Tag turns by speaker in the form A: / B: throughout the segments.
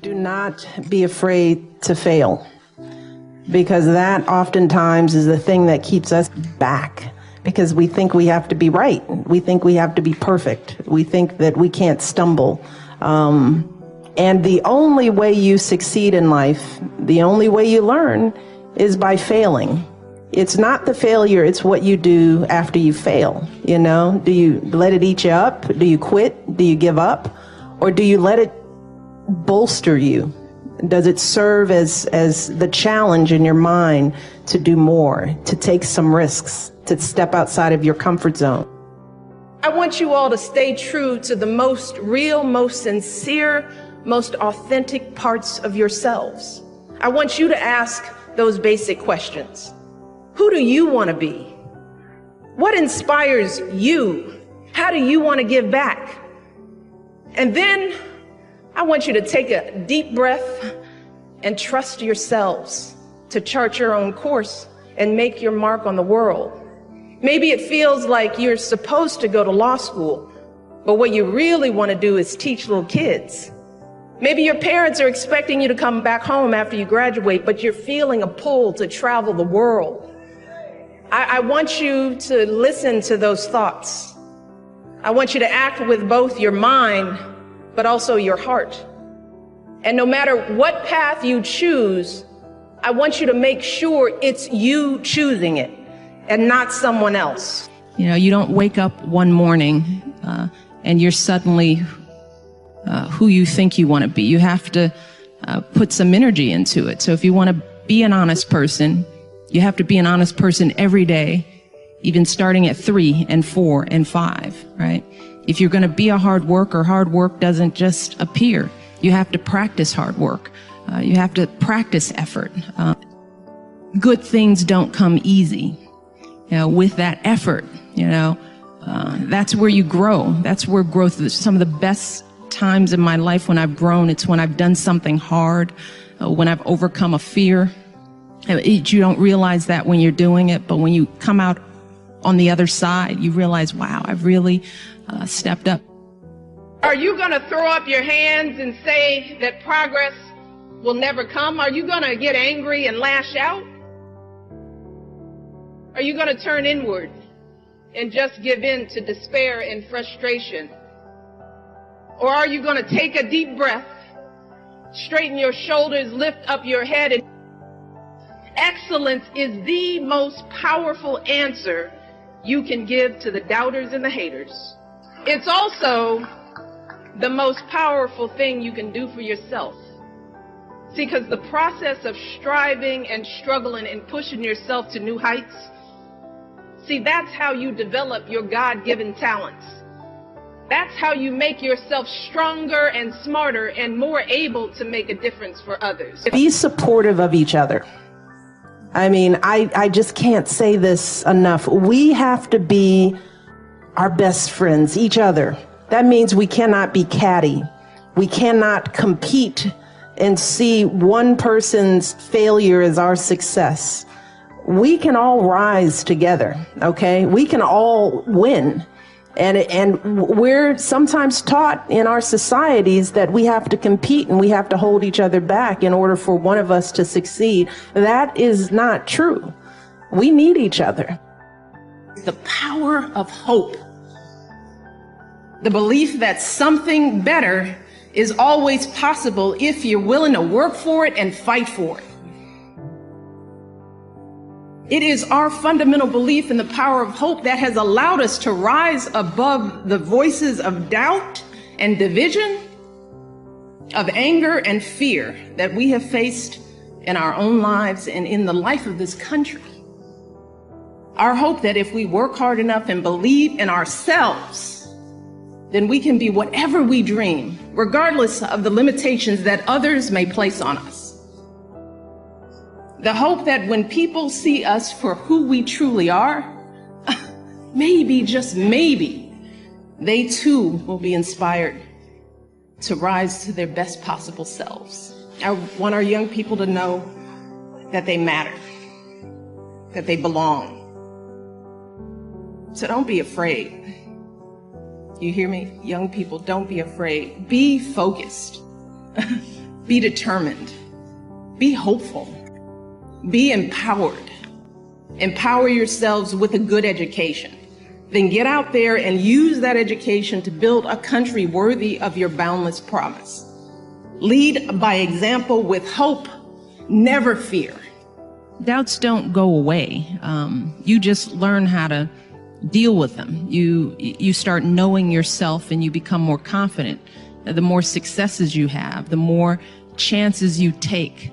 A: Do not be afraid to fail, because that oftentimes is the thing that keeps us back, because we think we have to be right. We think we have to be perfect. We think that we can't stumble. And the only way you succeed in life, the only way you learn is by failing. It's not the failure, it's what you do after you fail. You know, do you let it eat you up? Do you quit? Do you give up? Or do you let it bolster you? Does it serve as the challenge in your mind to do more, to take some risks, to step outside of your comfort zone?
B: I want you all to stay true to the most real, most sincere, most authentic parts of yourselves. I want you to ask those basic questions. Who do you want to be? What inspires you? How do you want to give back? And then I want you to take a deep breath and trust yourselves to chart your own course and make your mark on the world. Maybe it feels like you're supposed to go to law school, but what you really want to do is teach little kids. Maybe your parents are expecting you to come back home after you graduate, but you're feeling a pull to travel the world. I want you to listen to those thoughts. I want you to act with both your mind, but also your heart. And no matter what path you choose, I want you to make sure it's you choosing it and not someone else.
C: You know, you don't wake up one morning and you're suddenly who you think you want to be. You have to put some energy into it. So if you want to be an honest person, you have to be an honest person every day, even starting at 3 and 4 and 5, right? If you're going to be a hard worker, hard work doesn't just appear. You have to practice hard work. You have to practice effort. Good things don't come easy. You know, with that effort, that's where you grow. That's where growth is. Some of the best times in my life when I've grown, it's when I've done something hard, when I've overcome a fear. You don't realize that when you're doing it, but when you come out on the other side, you realize, wow, I've really stepped up.
B: Are you going to throw up your hands and say that progress will never come? Are you going to get angry and lash out? Are you going to turn inward and just give in to despair and frustration? Or are you going to take a deep breath, straighten your shoulders, lift up your head? And excellence is the most powerful answer you can give to the doubters and the haters. It's also the most powerful thing you can do for yourself. See, because the process of striving and struggling and pushing yourself to new heights, see, that's how you develop your God-given talents. That's how you make yourself stronger and smarter and more able to make a difference for others.
A: Be supportive of each other. I mean, I just can't say this enough. We have to be our best friends, each other. That means we cannot be catty. We cannot compete and see one person's failure as our success. We can all rise together, okay? We can all win. And we're sometimes taught in our societies that we have to compete and we have to hold each other back in order for one of us to succeed. That is not true. We need each other.
B: The power of hope. The belief that something better is always possible if you're willing to work for it and fight for it. It is our fundamental belief in the power of hope that has allowed us to rise above the voices of doubt and division, of anger and fear that we have faced in our own lives and in the life of this country. Our hope that if we work hard enough and believe in ourselves, then we can be whatever we dream, regardless of the limitations that others may place on us. The hope that when people see us for who we truly are, maybe, just maybe, they too will be inspired to rise to their best possible selves. I want our young people to know that they matter, that they belong. So don't be afraid. You hear me? Young people, don't be afraid. Be focused. be determined, be hopeful, be empowered. Empower yourselves with a good education. Then get out there and use that education to build a country worthy of your boundless promise. Lead by example with hope, never fear.
C: Doubts don't go away. You just learn how to deal with them. You start knowing yourself and you become more confident. The more successes you have, the more chances you take.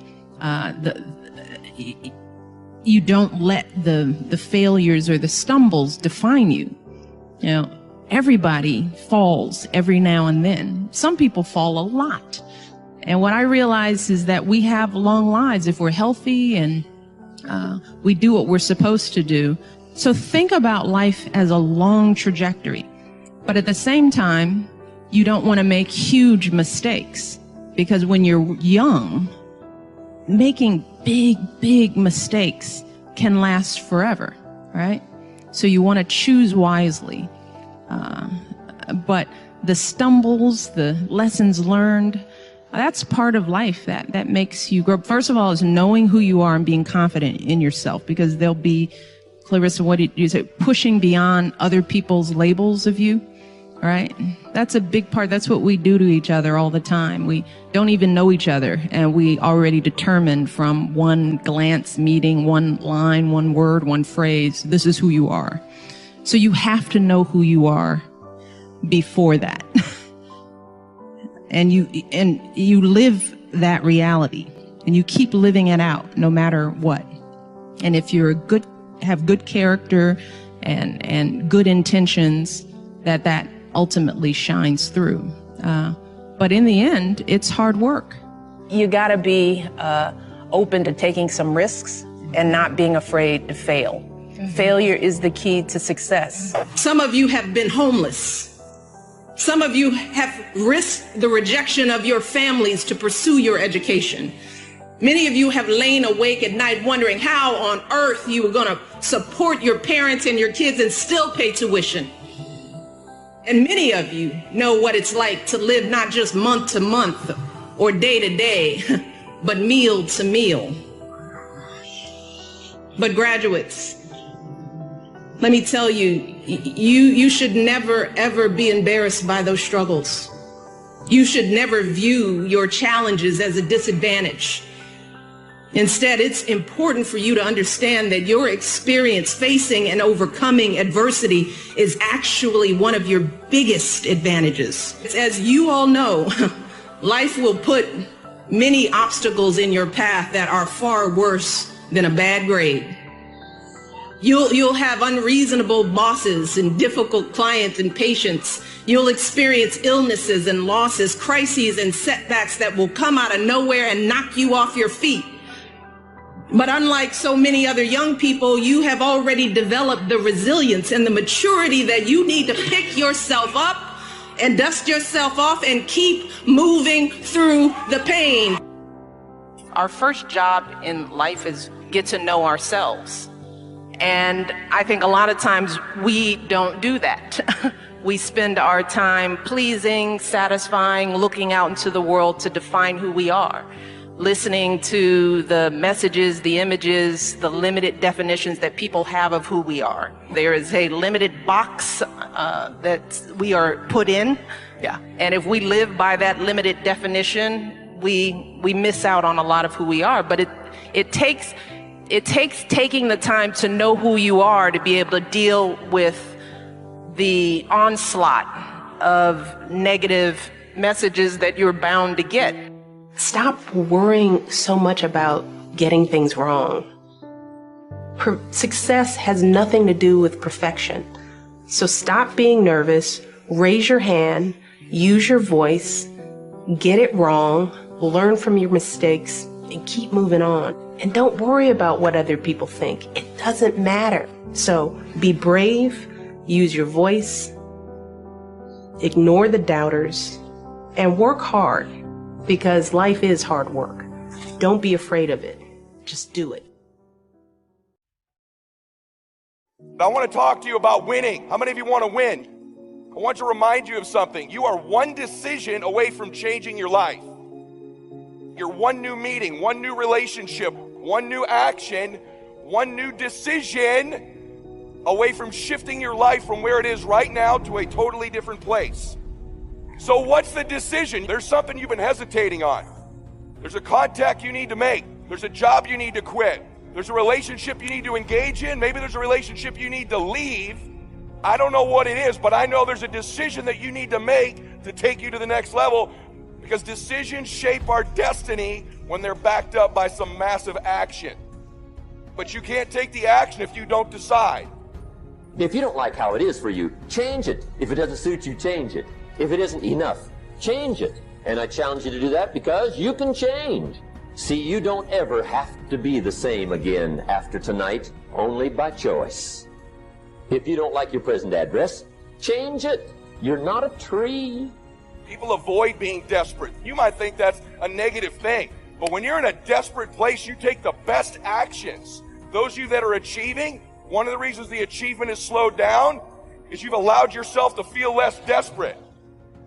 C: You don't let the failures or the stumbles define you. You know, everybody falls every now and then. Some people fall a lot. And what I realize is that we have long lives if we're healthy and we do what we're supposed to do. So think about life as a long trajectory. But at the same time, you don't want to make huge mistakes, because when you're young, making big mistakes can last forever, right? So you want to choose wisely. But the stumbles, the lessons learned, that's part of life that makes you grow. First of all, is knowing who you are and being confident in yourself, because there'll be, Clarissa, what did you say? Pushing beyond other people's labels of you, right? That's a big part. That's what we do to each other all the time. We don't even know each other, and we already determined from one glance, meeting, one line, one word, one phrase, this is who you are. So you have to know who you are before that. And you live that reality, and you keep living it out no matter what. And if you're have good character and good intentions, that ultimately shines through. But in the end, it's hard work.
D: You got to be open to taking some risks and not being afraid to fail. Failure is the key to success.
B: Some of you have been homeless. Some of you have risked the rejection of your families to pursue your education. Many of you have lain awake at night wondering how on earth you were going to support your parents and your kids and still pay tuition. And many of you know what it's like to live not just month to month or day to day, but meal to meal. But graduates, let me tell you, you should never, ever be embarrassed by those struggles. You should never view your challenges as a disadvantage. Instead, it's important for you to understand that your experience facing and overcoming adversity is actually one of your biggest advantages. As you all know, life will put many obstacles in your path that are far worse than a bad grade. You'll have unreasonable bosses and difficult clients and patients. You'll experience illnesses and losses, crises and setbacks that will come out of nowhere and knock you off your feet. But unlike so many other young people, you have already developed the resilience and the maturity that you need to pick yourself up and dust yourself off and keep moving through the pain.
D: Our first job in life is get to know ourselves. And I think a lot of times we don't do that. We spend our time pleasing, satisfying, looking out into the world to define who we are, listening to the messages, the images, the limited definitions that people have of who we are. There is a limited box that we are put in. Yeah. And if we live by that limited definition, we miss out on a lot of who we are. But it takes taking the time to know who you are to be able to deal with the onslaught of negative messages that you're bound to get.
E: Stop worrying so much about getting things wrong. Success has nothing to do with perfection. So stop being nervous, raise your hand, use your voice, get it wrong, learn from your mistakes, and keep moving on. And don't worry about what other people think. It doesn't matter. So be brave, use your voice, ignore the doubters, and work hard, because life is hard work. Don't be afraid of it. Just do it.
F: I want to talk to you about winning. How many of you want to win? I want to remind you of something. You are one decision away from changing your life. You're one new meeting, one new relationship, one new action, one new decision away from shifting your life from where it is right now to a totally different place. So what's the decision? There's something you've been hesitating on. There's a contact you need to make. There's a job you need to quit. There's a relationship you need to engage in. Maybe there's a relationship you need to leave. I don't know what it is, but I know there's a decision that you need to make to take you to the next level, because decisions shape our destiny when they're backed up by some massive action. But you can't take the action if you don't decide.
G: If you don't like how it is for you, change it. If it doesn't suit you, change it. If it isn't enough, change it. And I challenge you to do that, because you can change. See, you don't ever have to be the same again after tonight, only by choice. If you don't like your present address, change it. You're not a tree.
F: People avoid being desperate. You might think that's a negative thing, but when you're in a desperate place, you take the best actions. Those of you that are achieving, one of the reasons the achievement is slowed down is you've allowed yourself to feel less desperate.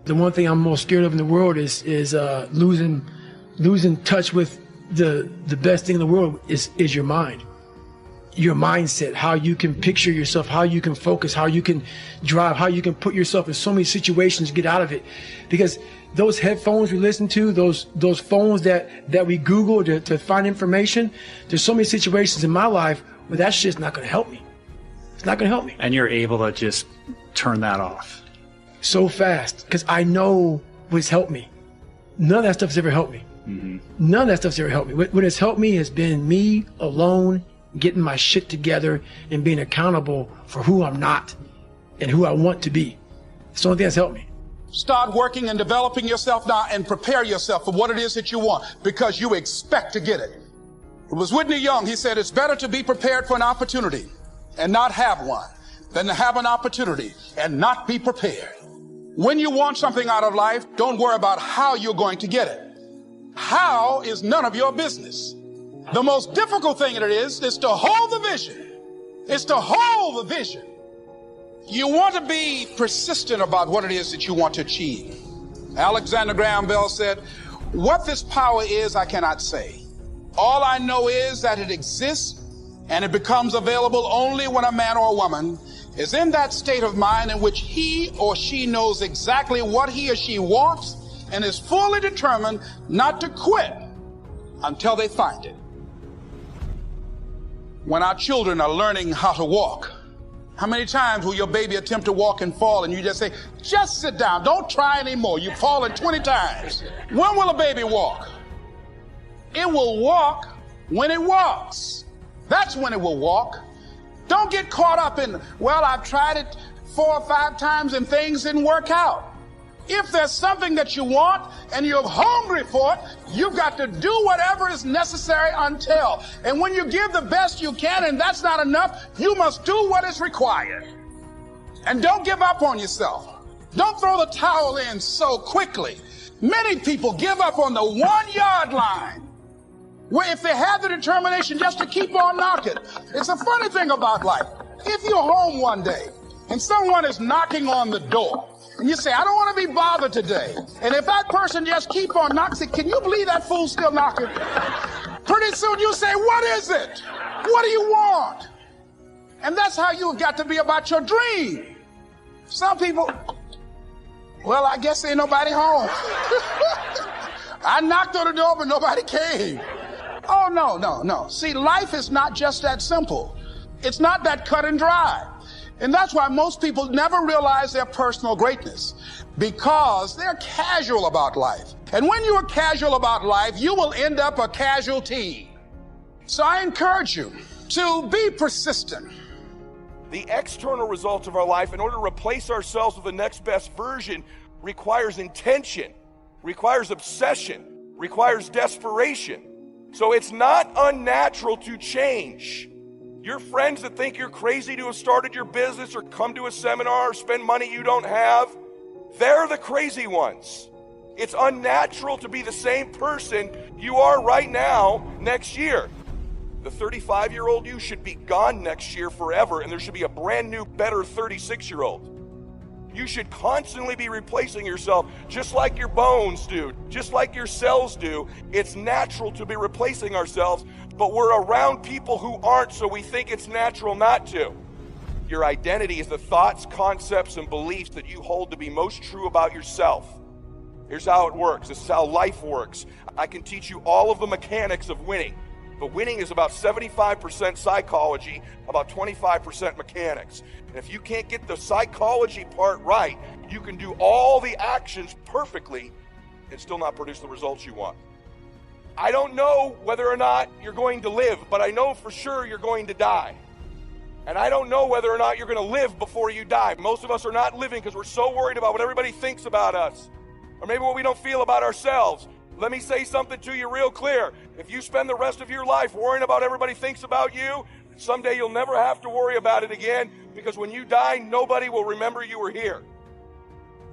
H: The one thing I'm most scared of in the world is losing touch with the best thing in the world is your mind. Your mindset, how you can picture yourself, how you can focus, how you can drive, how you can put yourself in so many situations, get out of it. Because those headphones we listen to, those phones that we Google to find information, there's so many situations in my life where that shit's not going to help me. It's not going to help me.
I: And you're able to just turn that off.
H: So fast, because I know what's helped me. None of that stuff's ever helped me.
I: Mm-hmm.
H: None of that stuff's ever helped me. What has helped me has been me alone, getting my shit together and being accountable for who I'm not and who I want to be. It's the only thing that's helped me.
J: Start working and developing yourself now and prepare yourself for what it is that you want, because you expect to get it. It was Whitney Young. He said, it's better to be prepared for an opportunity and not have one than to have an opportunity and not be prepared. When you want something out of life, don't worry about how you're going to get it. How is none of your business. The most difficult thing it is to hold the vision. It's to hold the vision. You want to be persistent about what it is that you want to achieve. Alexander Graham Bell said, what this power is, I cannot say. All I know is that it exists, and it becomes available only when a man or a woman is in that state of mind in which he or she knows exactly what he or she wants and is fully determined not to quit until they find it. When our children are learning how to walk, how many times will your baby attempt to walk and fall and you just say, just sit down, don't try anymore, you've fallen 20 times. When will a baby walk? It will walk when it walks. That's when it will walk. Don't get caught up in, well, I've tried it 4 or 5 times and things didn't work out. If there's something that you want and you're hungry for it, you've got to do whatever is necessary until. And when you give the best you can and that's not enough, you must do what is required. And don't give up on yourself. Don't throw the towel in so quickly. Many people give up on the 1-yard line, where if they have the determination just to keep on knocking. It's a funny thing about life. If you're home one day and someone is knocking on the door, and you say, I don't want to be bothered today. And if that person just keep on knocking, can you believe that fool's still knocking? Pretty soon you say, what is it? What do you want? And that's how you've got to be about your dream. Some people, well, I guess ain't nobody home. I knocked on the door, but nobody came. Oh, no. See, life is not just that simple. It's not that cut and dry. And that's why most people never realize their personal greatness, because they're casual about life. And when you are casual about life, you will end up a casualty. So I encourage you to be persistent.
F: The external results of our life, in order to replace ourselves with the next best version, requires intention, requires obsession, requires desperation. So it's not unnatural to change. Your friends that think you're crazy to have started your business or come to a seminar or spend money you don't have, they're the crazy ones. It's unnatural to be the same person you are right now next year. The 35-year-old you should be gone next year forever, and there should be a brand new, better 36-year-old. You should constantly be replacing yourself, just like your bones do, just like your cells do. It's natural to be replacing ourselves, but we're around people who aren't, so we think it's natural not to. Your identity is the thoughts, concepts, and beliefs that you hold to be most true about yourself. Here's how it works. This is how life works. I can teach you all of the mechanics of winning, but winning is about 75% psychology, about 25% mechanics. And if you can't get the psychology part right, you can do all the actions perfectly and still not produce the results you want. I don't know whether or not you're going to live, but I know for sure you're going to die. And I don't know whether or not you're going to live before you die. Most of us are not living because we're so worried about what everybody thinks about us, or maybe what we don't feel about ourselves. Let me say something to you real clear. If you spend the rest of your life worrying about what everybody thinks about you, someday you'll never have to worry about it again, because when you die, nobody will remember you were here.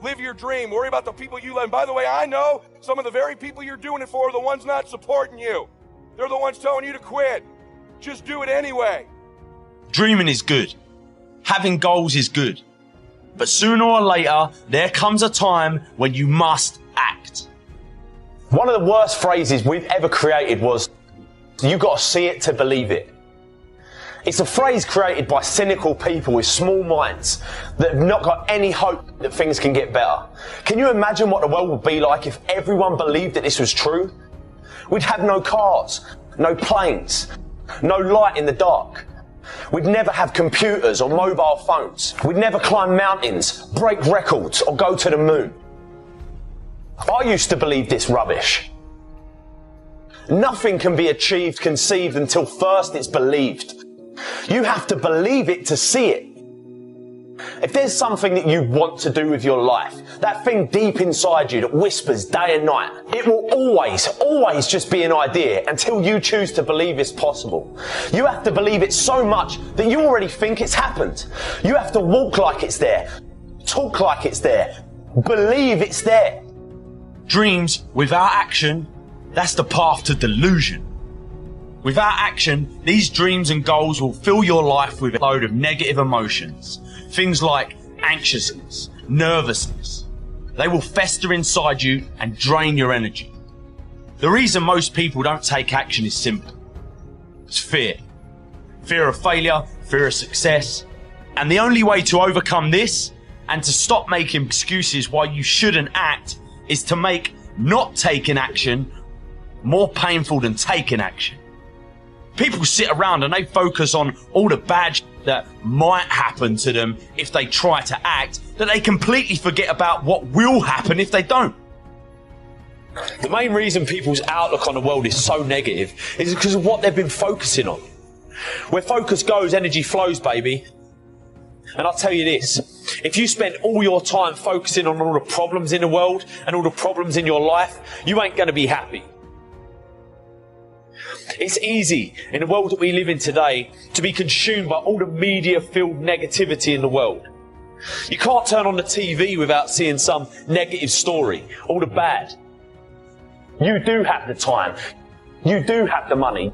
F: Live your dream. Worry about the people you love. And by the way, I know some of the very people you're doing it for are the ones not supporting you. They're the ones telling you to quit. Just do it anyway.
K: Dreaming is good. Having goals is good. But sooner or later, there comes a time when you must act.
L: One of the worst phrases we've ever created was, "You got to see it to believe it." It's a phrase created by cynical people with small minds that have not got any hope that things can get better. Can you imagine what the world would be like if everyone believed that this was true? We'd have no cars, no planes, no light in the dark. We'd never have computers or mobile phones. We'd never climb mountains, break records, or go to the moon. I used to believe this rubbish. Nothing can be achieved, conceived, until first it's believed. You have to believe it to see it. If there's something that you want to do with your life, that thing deep inside you that whispers day and night, it will always just be an idea until you choose to believe it's possible. You have to believe it so much that you already think it's happened. You have to walk like it's there, talk like it's there, believe it's there.
K: Dreams without action, that's the path to delusion. Without action, these dreams and goals will fill your life with a load of negative emotions. Things like anxiousness, nervousness. They will fester inside you and drain your energy. The reason most people don't take action is simple. It's fear. Fear of failure, fear of success. And the only way to overcome this and to stop making excuses why you shouldn't act is to make not taking action more painful than taking action. People sit around and they focus on all the bad that might happen to them if they try to act, that they completely forget about what will happen if they don't.
L: The main reason people's outlook on the world is so negative is because of what they've been focusing on. Where focus goes, energy flows, baby. And I'll tell you this, if you spend all your time focusing on all the problems in the world and all the problems in your life, you ain't going to be happy. It's easy in the world that we live in today to be consumed by all the media-filled negativity in the world. You can't turn on the TV without seeing some negative story, all the bad. You do have the time. You do have the money.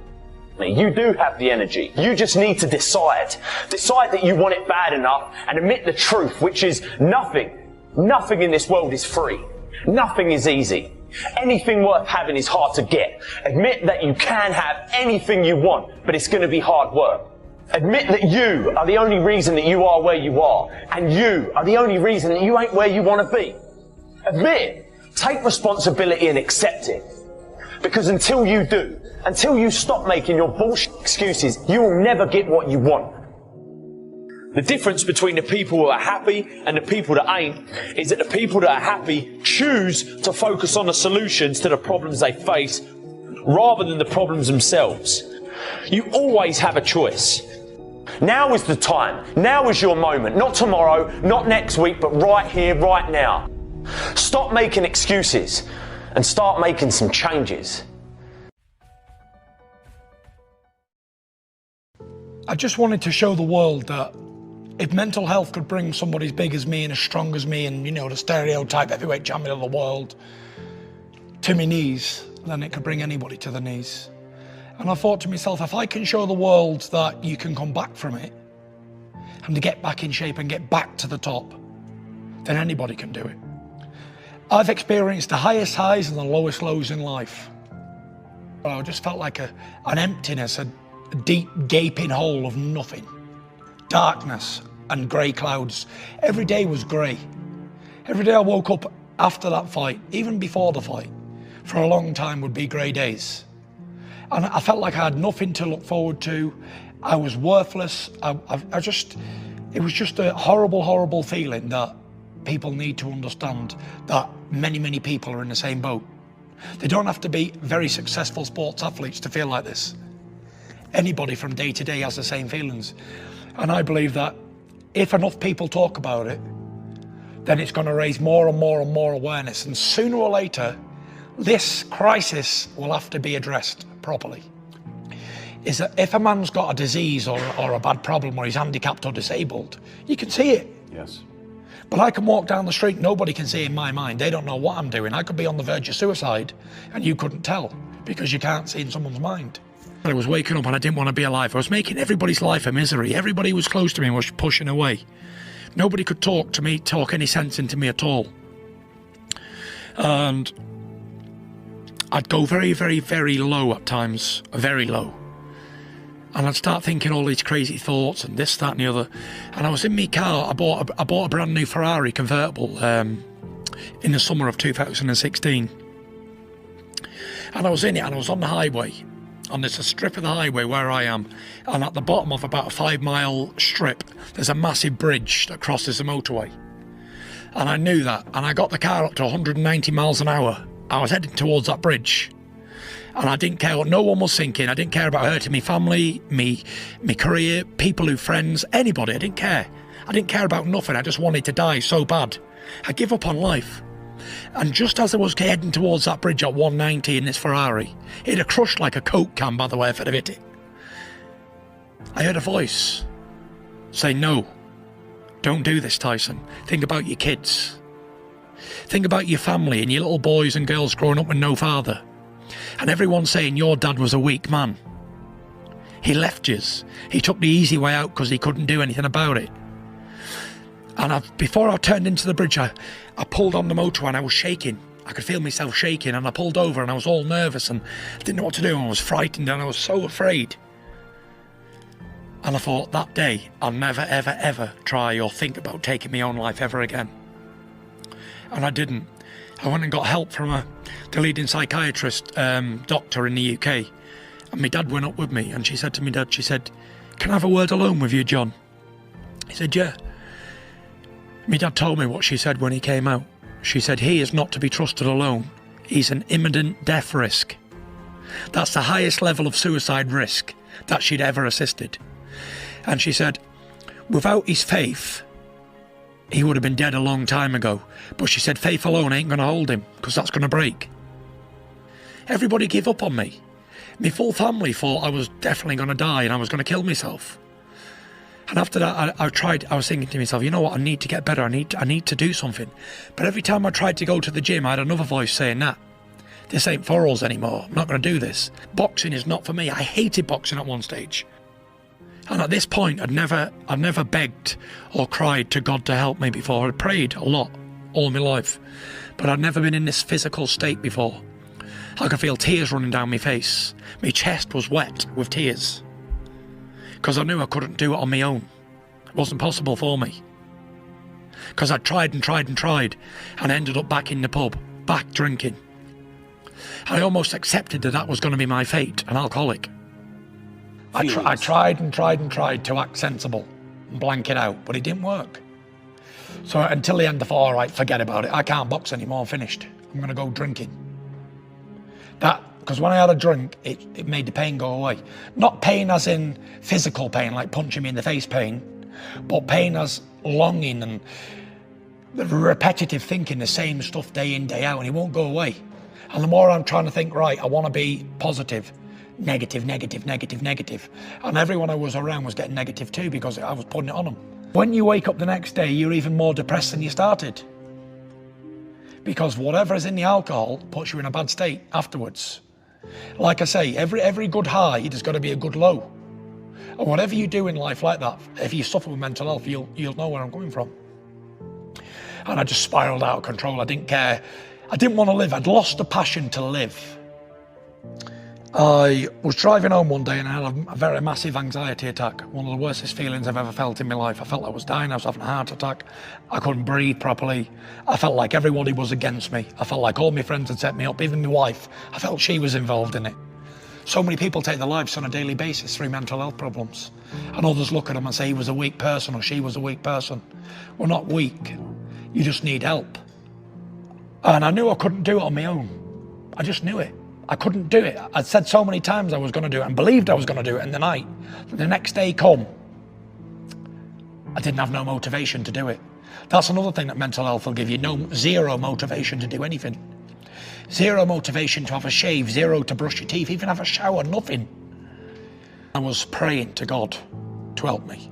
L: You do have the energy. You just need to decide. Decide that you want it bad enough and admit the truth, which is nothing in this world is free. Nothing is easy. Anything worth having is hard to get. Admit that you can have anything you want, but it's going to be hard work. Admit that you are the only reason that you are where you are, and you are the only reason that you ain't where you want to be. Admit it. Take responsibility and accept it. Because until you do, until you stop making your bullshit excuses, you will never get what you want. The difference between the people who are happy and the people that ain't is that the people that are happy choose to focus on the solutions to the problems they face rather than the problems themselves. You always have a choice. Now is the time. Now is your moment. Not tomorrow, not next week, but right here, right now. Stop making excuses and start making some changes.
H: I just wanted to show the world that if mental health could bring somebody as big as me and as strong as me and, you know, the stereotype heavyweight champion of the world to my knees, then it could bring anybody to the knees. And I thought to myself, if I can show the world that you can come back from it and to get back in shape and get back to the top, then anybody can do it. I've experienced the highest highs and the lowest lows in life. I just felt like an emptiness, a deep gaping hole of nothing. Darkness and grey clouds. Every day was grey. Every day I woke up after that fight, even before the fight, for a long time would be grey days. And I felt like I had nothing to look forward to. I was worthless. It was just a horrible, horrible feeling that people need to understand that many, many people are in the same boat. They don't have to be very successful sports athletes to feel like this. Anybody from day to day has the same feelings. And I believe that if enough people talk about it, then it's going to raise more and more and more awareness. And sooner or later, this crisis will have to be addressed properly. Is that if a man's got a disease or a bad problem, or he's handicapped or disabled, you can see it.
M: Yes.
H: But I can walk down the street, nobody can see in my mind. They don't know what I'm doing. I could be on the verge of suicide and you couldn't tell because you can't see in someone's mind. I was waking up and I didn't want to be alive. I was making everybody's life a misery. Everybody who was close to me was pushing away. Nobody could talk to me, talk any sense into me at all. And I'd go very, very, very low at times, very low. And I'd start thinking all these crazy thoughts and this, that and the other. And I was in my car, I bought a brand new Ferrari convertible in the summer of 2016. And I was in it and I was on the highway. And there's a strip of the highway where I am. And at the bottom of about a 5-mile strip, there's a massive bridge that crosses the motorway. And I knew that. And I got the car up to 190 miles an hour. I was heading towards that bridge. And I didn't care what no one was thinking. I didn't care about hurting my family, me career, people friends, anybody. I didn't care. I didn't care about nothing. I just wanted to die so bad. I give up on life. And just as I was heading towards that bridge at 190 in this Ferrari, it had crushed like a Coke can, by the way, if I'd have hit it. I heard a voice say, "No, don't do this, Tyson. Think about your kids. Think about your family and your little boys and girls growing up with no father. And everyone's saying your dad was a weak man. He left yous. He took the easy way out because he couldn't do anything about it." And before I turned into the bridge, I pulled on the motor and I was shaking. I could feel myself shaking, and I pulled over and I was all nervous and I didn't know what to do, and I was frightened and I was so afraid. And I thought, that day, I'll never, ever, ever try or think about taking my own life ever again. And I didn't. I went and got help from the leading psychiatrist, doctor in the UK. And my dad went up with me and she said to me, "Dad, she said, can I have a word alone with you, John?" He said, "Yeah." My dad told me what she said when he came out. She said, "He is not to be trusted alone. He's an imminent death risk." That's the highest level of suicide risk that she'd ever assisted. And she said, without his faith, he would have been dead a long time ago. But she said, faith alone ain't going to hold him, because that's going to break. Everybody gave up on me. My full family thought I was definitely going to die and I was going to kill myself. And after that, I was thinking to myself, you know what, I need to get better. I need to do something. But every time I tried to go to the gym, I had another voice saying, "Nah, this ain't for us anymore. I'm not going to do this. Boxing is not for me." I hated boxing at one stage. And at this point, I'd never begged or cried to God to help me before. I'd prayed a lot all my life, but I'd never been in this physical state before. I could feel tears running down my face. My chest was wet with tears, because I knew I couldn't do it on my own. It wasn't possible for me. Because I tried and tried and tried, and ended up back in the pub, back drinking. I almost accepted that was going to be my fate, an alcoholic. I tried and tried and tried to act sensible and blank it out, but it didn't work. So until the end, I thought, all right, forget about it. I can't box anymore, I'm finished. I'm going to go drinking. Because when I had a drink, it made the pain go away. Not pain as in physical pain, like punching me in the face pain, but pain as longing and the repetitive thinking, the same stuff day in, day out, and it won't go away. And the more I'm trying to think, right, I want to be positive, negative, negative, negative, negative. And everyone I was around was getting negative too, because I was putting it on them. When you wake up the next day, you're even more depressed than you started. Because whatever is in the alcohol puts you in a bad state afterwards. Like I say, every good high, there's got to be a good low. And whatever you do in life like that, if you suffer with mental health, you'll know where I'm coming from. And I just spiraled out of control. I didn't care. I didn't want to live. I'd lost the passion to live. I was driving home one day and I had a very massive anxiety attack. One of the worstest feelings I've ever felt in my life. I felt I was dying. I was having a heart attack. I couldn't breathe properly. I felt like everybody was against me. I felt like all my friends had set me up, even my wife. I felt she was involved in it. So many people take their lives on a daily basis through mental health problems. And others look at them and say he was a weak person or she was a weak person. We're not weak. You just need help. And I knew I couldn't do it on my own. I just knew it. I couldn't do it. I'd said so many times I was going to do it and believed I was going to do it in the night. The next day come, I didn't have no motivation to do it. That's another thing that mental health will give you, zero motivation to do anything. Zero motivation to have a shave, zero to brush your teeth, even have a shower, nothing. I was praying to God to help me.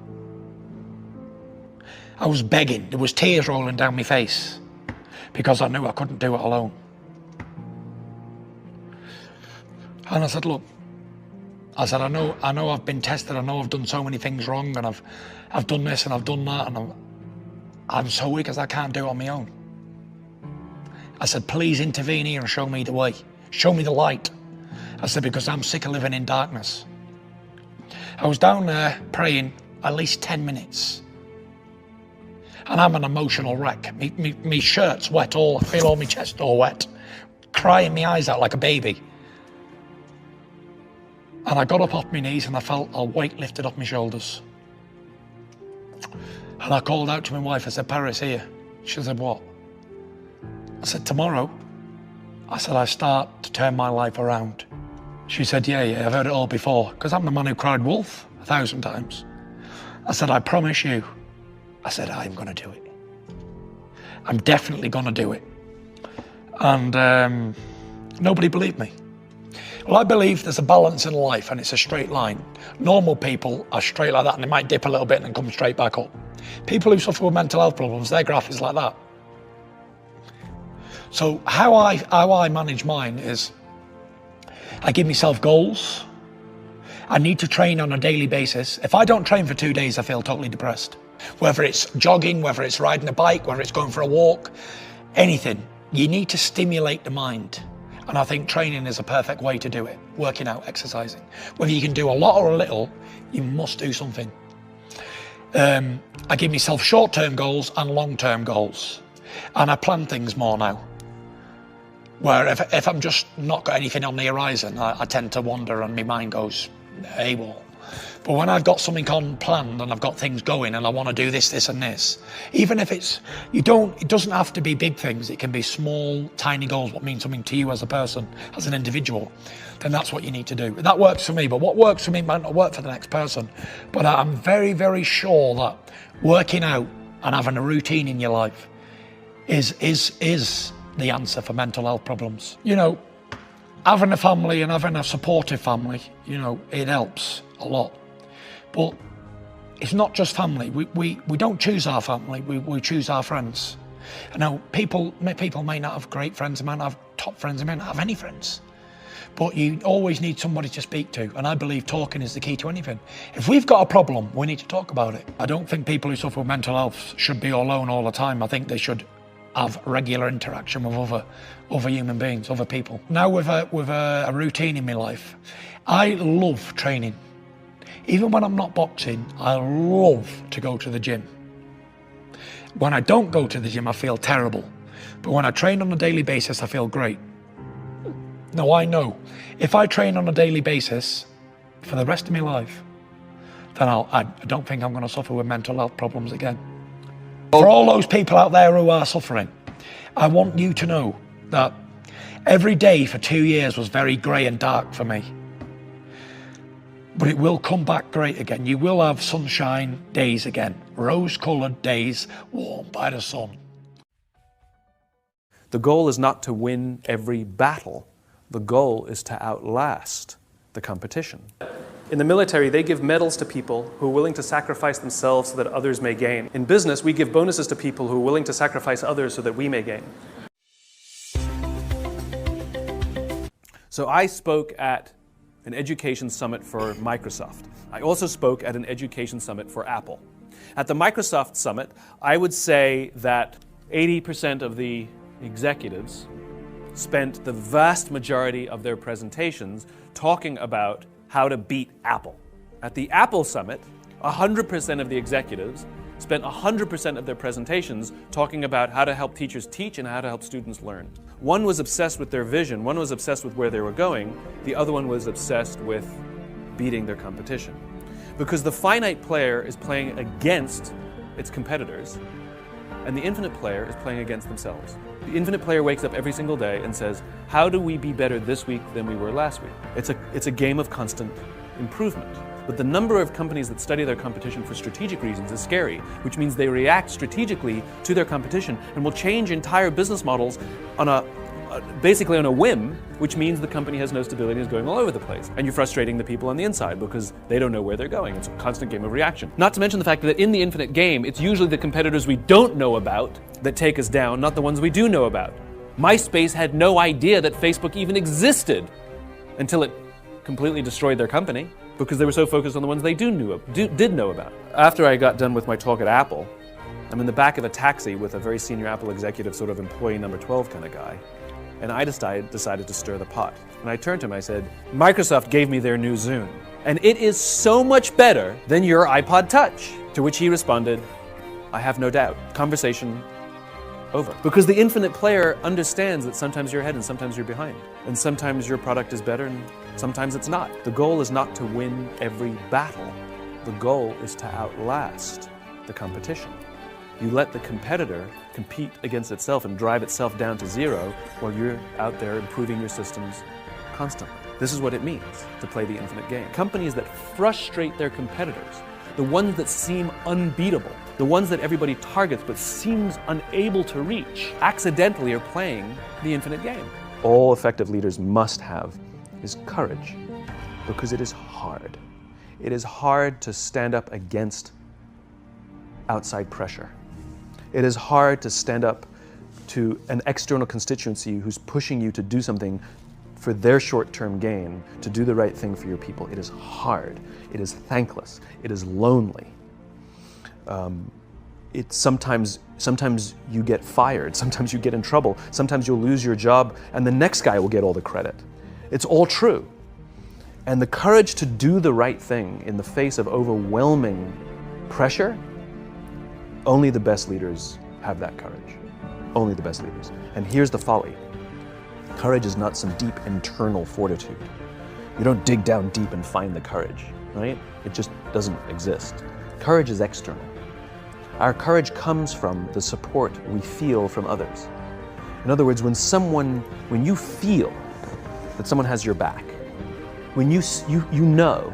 H: I was begging, there was tears rolling down my face because I knew I couldn't do it alone. And I said, look, I said, I know I've been tested, I know I've done so many things wrong, and I've done this and I've done that, and I'm so weak as I can't do it on my own. I said, please intervene here and show me the way. Show me the light. I said, because I'm sick of living in darkness. I was down there praying at least 10 minutes. And I'm an emotional wreck. Me shirt's wet, I feel all my chest all wet. Crying my eyes out like a baby. And I got up off my knees and I felt a weight lifted off my shoulders. And I called out to my wife, I said, Paris, here. She said, what? I said, tomorrow. I said, I start to turn my life around. She said, yeah, I've heard it all before, because I'm the man who cried wolf 1,000 times. I said, I promise you. I said, I'm going to do it. I'm definitely going to do it. And nobody believed me. Well, I believe there's a balance in life and it's a straight line. Normal people are straight like that and they might dip a little bit and then come straight back up. People who suffer with mental health problems, their graph is like that. So how I manage mine is I give myself goals. I need to train on a daily basis. If I don't train for 2 days, I feel totally depressed. Whether it's jogging, whether it's riding a bike, whether it's going for a walk, anything. You need to stimulate the mind. And I think training is a perfect way to do it. Working out, exercising. Whether you can do a lot or a little, you must do something. I give myself short-term goals and long-term goals. And I plan things more now. Where if I'm just not got anything on the horizon, I tend to wander and my mind goes AWOL. But when I've got something on planned and I've got things going and I want to do this, this and this, even if it doesn't have to be big things, it can be small, tiny goals, what mean something to you as a person, as an individual, then that's what you need to do. That works for me, but what works for me might not work for the next person. But I'm very, very sure that working out and having a routine in your life is the answer for mental health problems. You know, having a family and having a supportive family, you know, it helps a lot. But it's not just family. We don't choose our family, we choose our friends. I know people may not have great friends, they might not have top friends, they might not have any friends. But you always need somebody to speak to, and I believe talking is the key to anything. If we've got a problem, we need to talk about it. I don't think people who suffer with mental health should be alone all the time. I think they should have regular interaction with other human beings, other people. Now with a routine in my life, I love training. Even when I'm not boxing, I love to go to the gym. When I don't go to the gym, I feel terrible. But when I train on a daily basis, I feel great. Now I know, if I train on a daily basis for the rest of my life, then I don't think I'm going to suffer with mental health problems again. For all those people out there who are suffering, I want you to know that every day for 2 years was very grey and dark for me. But it will come back great again. You will have sunshine days again, rose-coloured days warmed by the sun.
M: The goal is not to win every battle. The goal is to outlast the competition. In the military, they give medals to people who are willing to sacrifice themselves so that others may gain. In business, we give bonuses to people who are willing to sacrifice others so that we may gain. So I spoke at an education summit for Microsoft. I also spoke at an education summit for Apple. At the Microsoft summit, I would say that 80% of the executives spent the vast majority of their presentations talking about how to beat Apple. At the Apple Summit, 100% of the executives spent 100% of their presentations talking about how to help teachers teach and how to help students learn. One was obsessed with their vision, one was obsessed with where they were going, the other one was obsessed with beating their competition. Because the finite player is playing against its competitors, and the infinite player is playing against themselves. The infinite player wakes up every single day and says, how do we be better this week than we were last week? It's a game of constant improvement. But the number of companies that study their competition for strategic reasons is scary, which means they react strategically to their competition and will change entire business models on basically on a whim, which means the company has no stability and is going all over the place. And you're frustrating the people on the inside because they don't know where they're going. It's a constant game of reaction. Not to mention the fact that in the infinite game, it's usually the competitors we don't know about that take us down, not the ones we do know about. MySpace had no idea that Facebook even existed until it completely destroyed their company because they were so focused on the ones they did know about. After I got done with my talk at Apple, I'm in the back of a taxi with a very senior Apple executive, sort of employee number 12 kind of guy. And I decided to stir the pot. And I turned to him, I said, Microsoft gave me their new Zune, and it is so much better than your iPod Touch. To which he responded, I have no doubt. Conversation over. Because the infinite player understands that sometimes you're ahead and sometimes you're behind. And sometimes your product is better and sometimes it's not. The goal is not to win every battle. The goal is to outlast the competition. You let the competitor compete against itself and drive itself down to zero while you're out there improving your systems constantly. This is what it means to play the infinite game. Companies that frustrate their competitors, the ones that seem unbeatable, the ones that everybody targets but seems unable to reach, accidentally are playing the infinite game. All effective leaders must have is courage, because it is hard. It is hard to stand up against outside pressure. It is hard to stand up to an external constituency who's pushing you to do something for their short-term gain, to do the right thing for your people. It is hard. It is thankless. It is lonely. Sometimes you get fired. Sometimes you get in trouble. Sometimes you'll lose your job and the next guy will get all the credit. It's all true. And the courage to do the right thing in the face of overwhelming pressure, only the best leaders have that courage. Only the best leaders. And here's the folly. Courage is not some deep internal fortitude. You don't dig down deep and find the courage, right? It just doesn't exist. Courage is external. Our courage comes from the support we feel from others. In other words, when you feel that someone has your back, when you know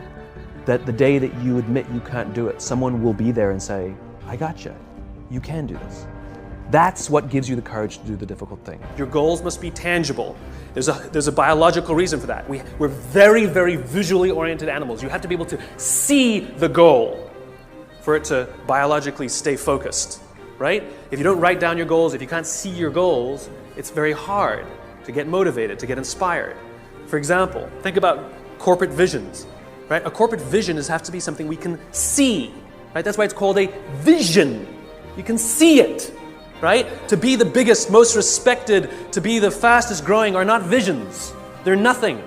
M: that the day that you admit you can't do it, someone will be there and say, I got you. You can do this. That's what gives you the courage to do the difficult thing. Your goals must be tangible. There's a biological reason for that. We're very, very visually oriented animals. You have to be able to see the goal for it to biologically stay focused, right? If you don't write down your goals, if you can't see your goals, it's very hard to get motivated, to get inspired. For example, think about corporate visions, right? A corporate vision has to be something we can see. Right? That's why it's called a vision. You can see it, right? To be the biggest, most respected, to be the fastest growing are not visions. They're nothing,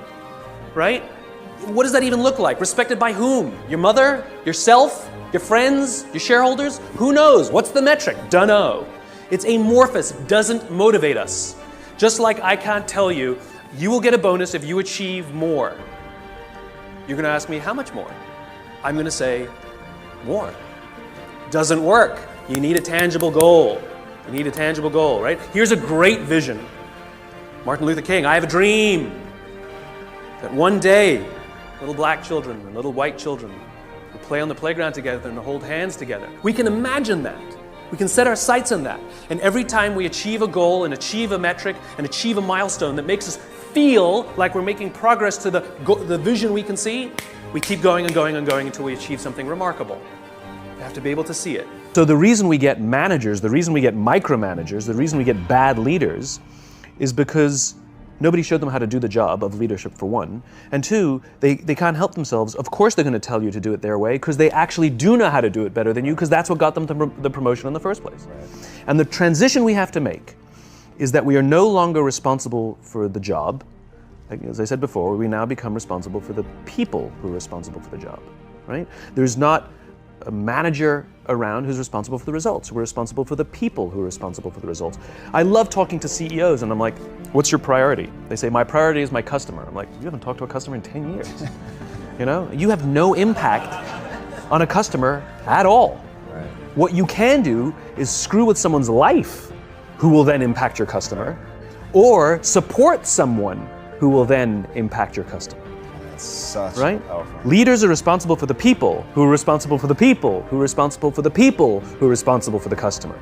M: right? What does that even look like? Respected by whom? Your mother? Yourself? Your friends? Your shareholders? Who knows? What's the metric? Dunno. It's amorphous, doesn't motivate us. Just like I can't tell you, you will get a bonus if you achieve more. You're going to ask me, how much more? I'm going to say, more. Doesn't work. You need a tangible goal. You need a tangible goal, right? Here's a great vision. Martin Luther King, I have a dream that one day little black children and little white children will play on the playground together and hold hands together. We can imagine that. We can set our sights on that. And every time we achieve a goal and achieve a metric and achieve a milestone that makes us feel like we're making progress to the vision we can see, we keep going and going and going until we achieve something remarkable. You have to be able to see it. So the reason we get managers, the reason we get micromanagers, the reason we get bad leaders is because Nobody showed them how to do the job of leadership, for one. And two, they can't help themselves. Of course they're going to tell you to do it their way, because they actually do know how to do it better than you, because that's what got them the promotion in the first place. Right. And the transition we have to make is that we are no longer responsible for the job. Like, as I said before, we now become responsible for the people who are responsible for the job, right? There's not a manager around who's responsible for the results. We're responsible for the people who are responsible for the results. I love talking to CEOs, and I'm like, what's your priority? They say, my priority is my customer. I'm like, you haven't talked to a customer in 10 years. You know, you have no impact on a customer at all. Right. What you can do is screw with someone's life, who will then impact your customer, or support someone who will then impact your customer.
N: Such
M: right?
N: Powerful.
M: Leaders are responsible for the people, who are responsible for the people, who are responsible for the people, who are responsible for the customer.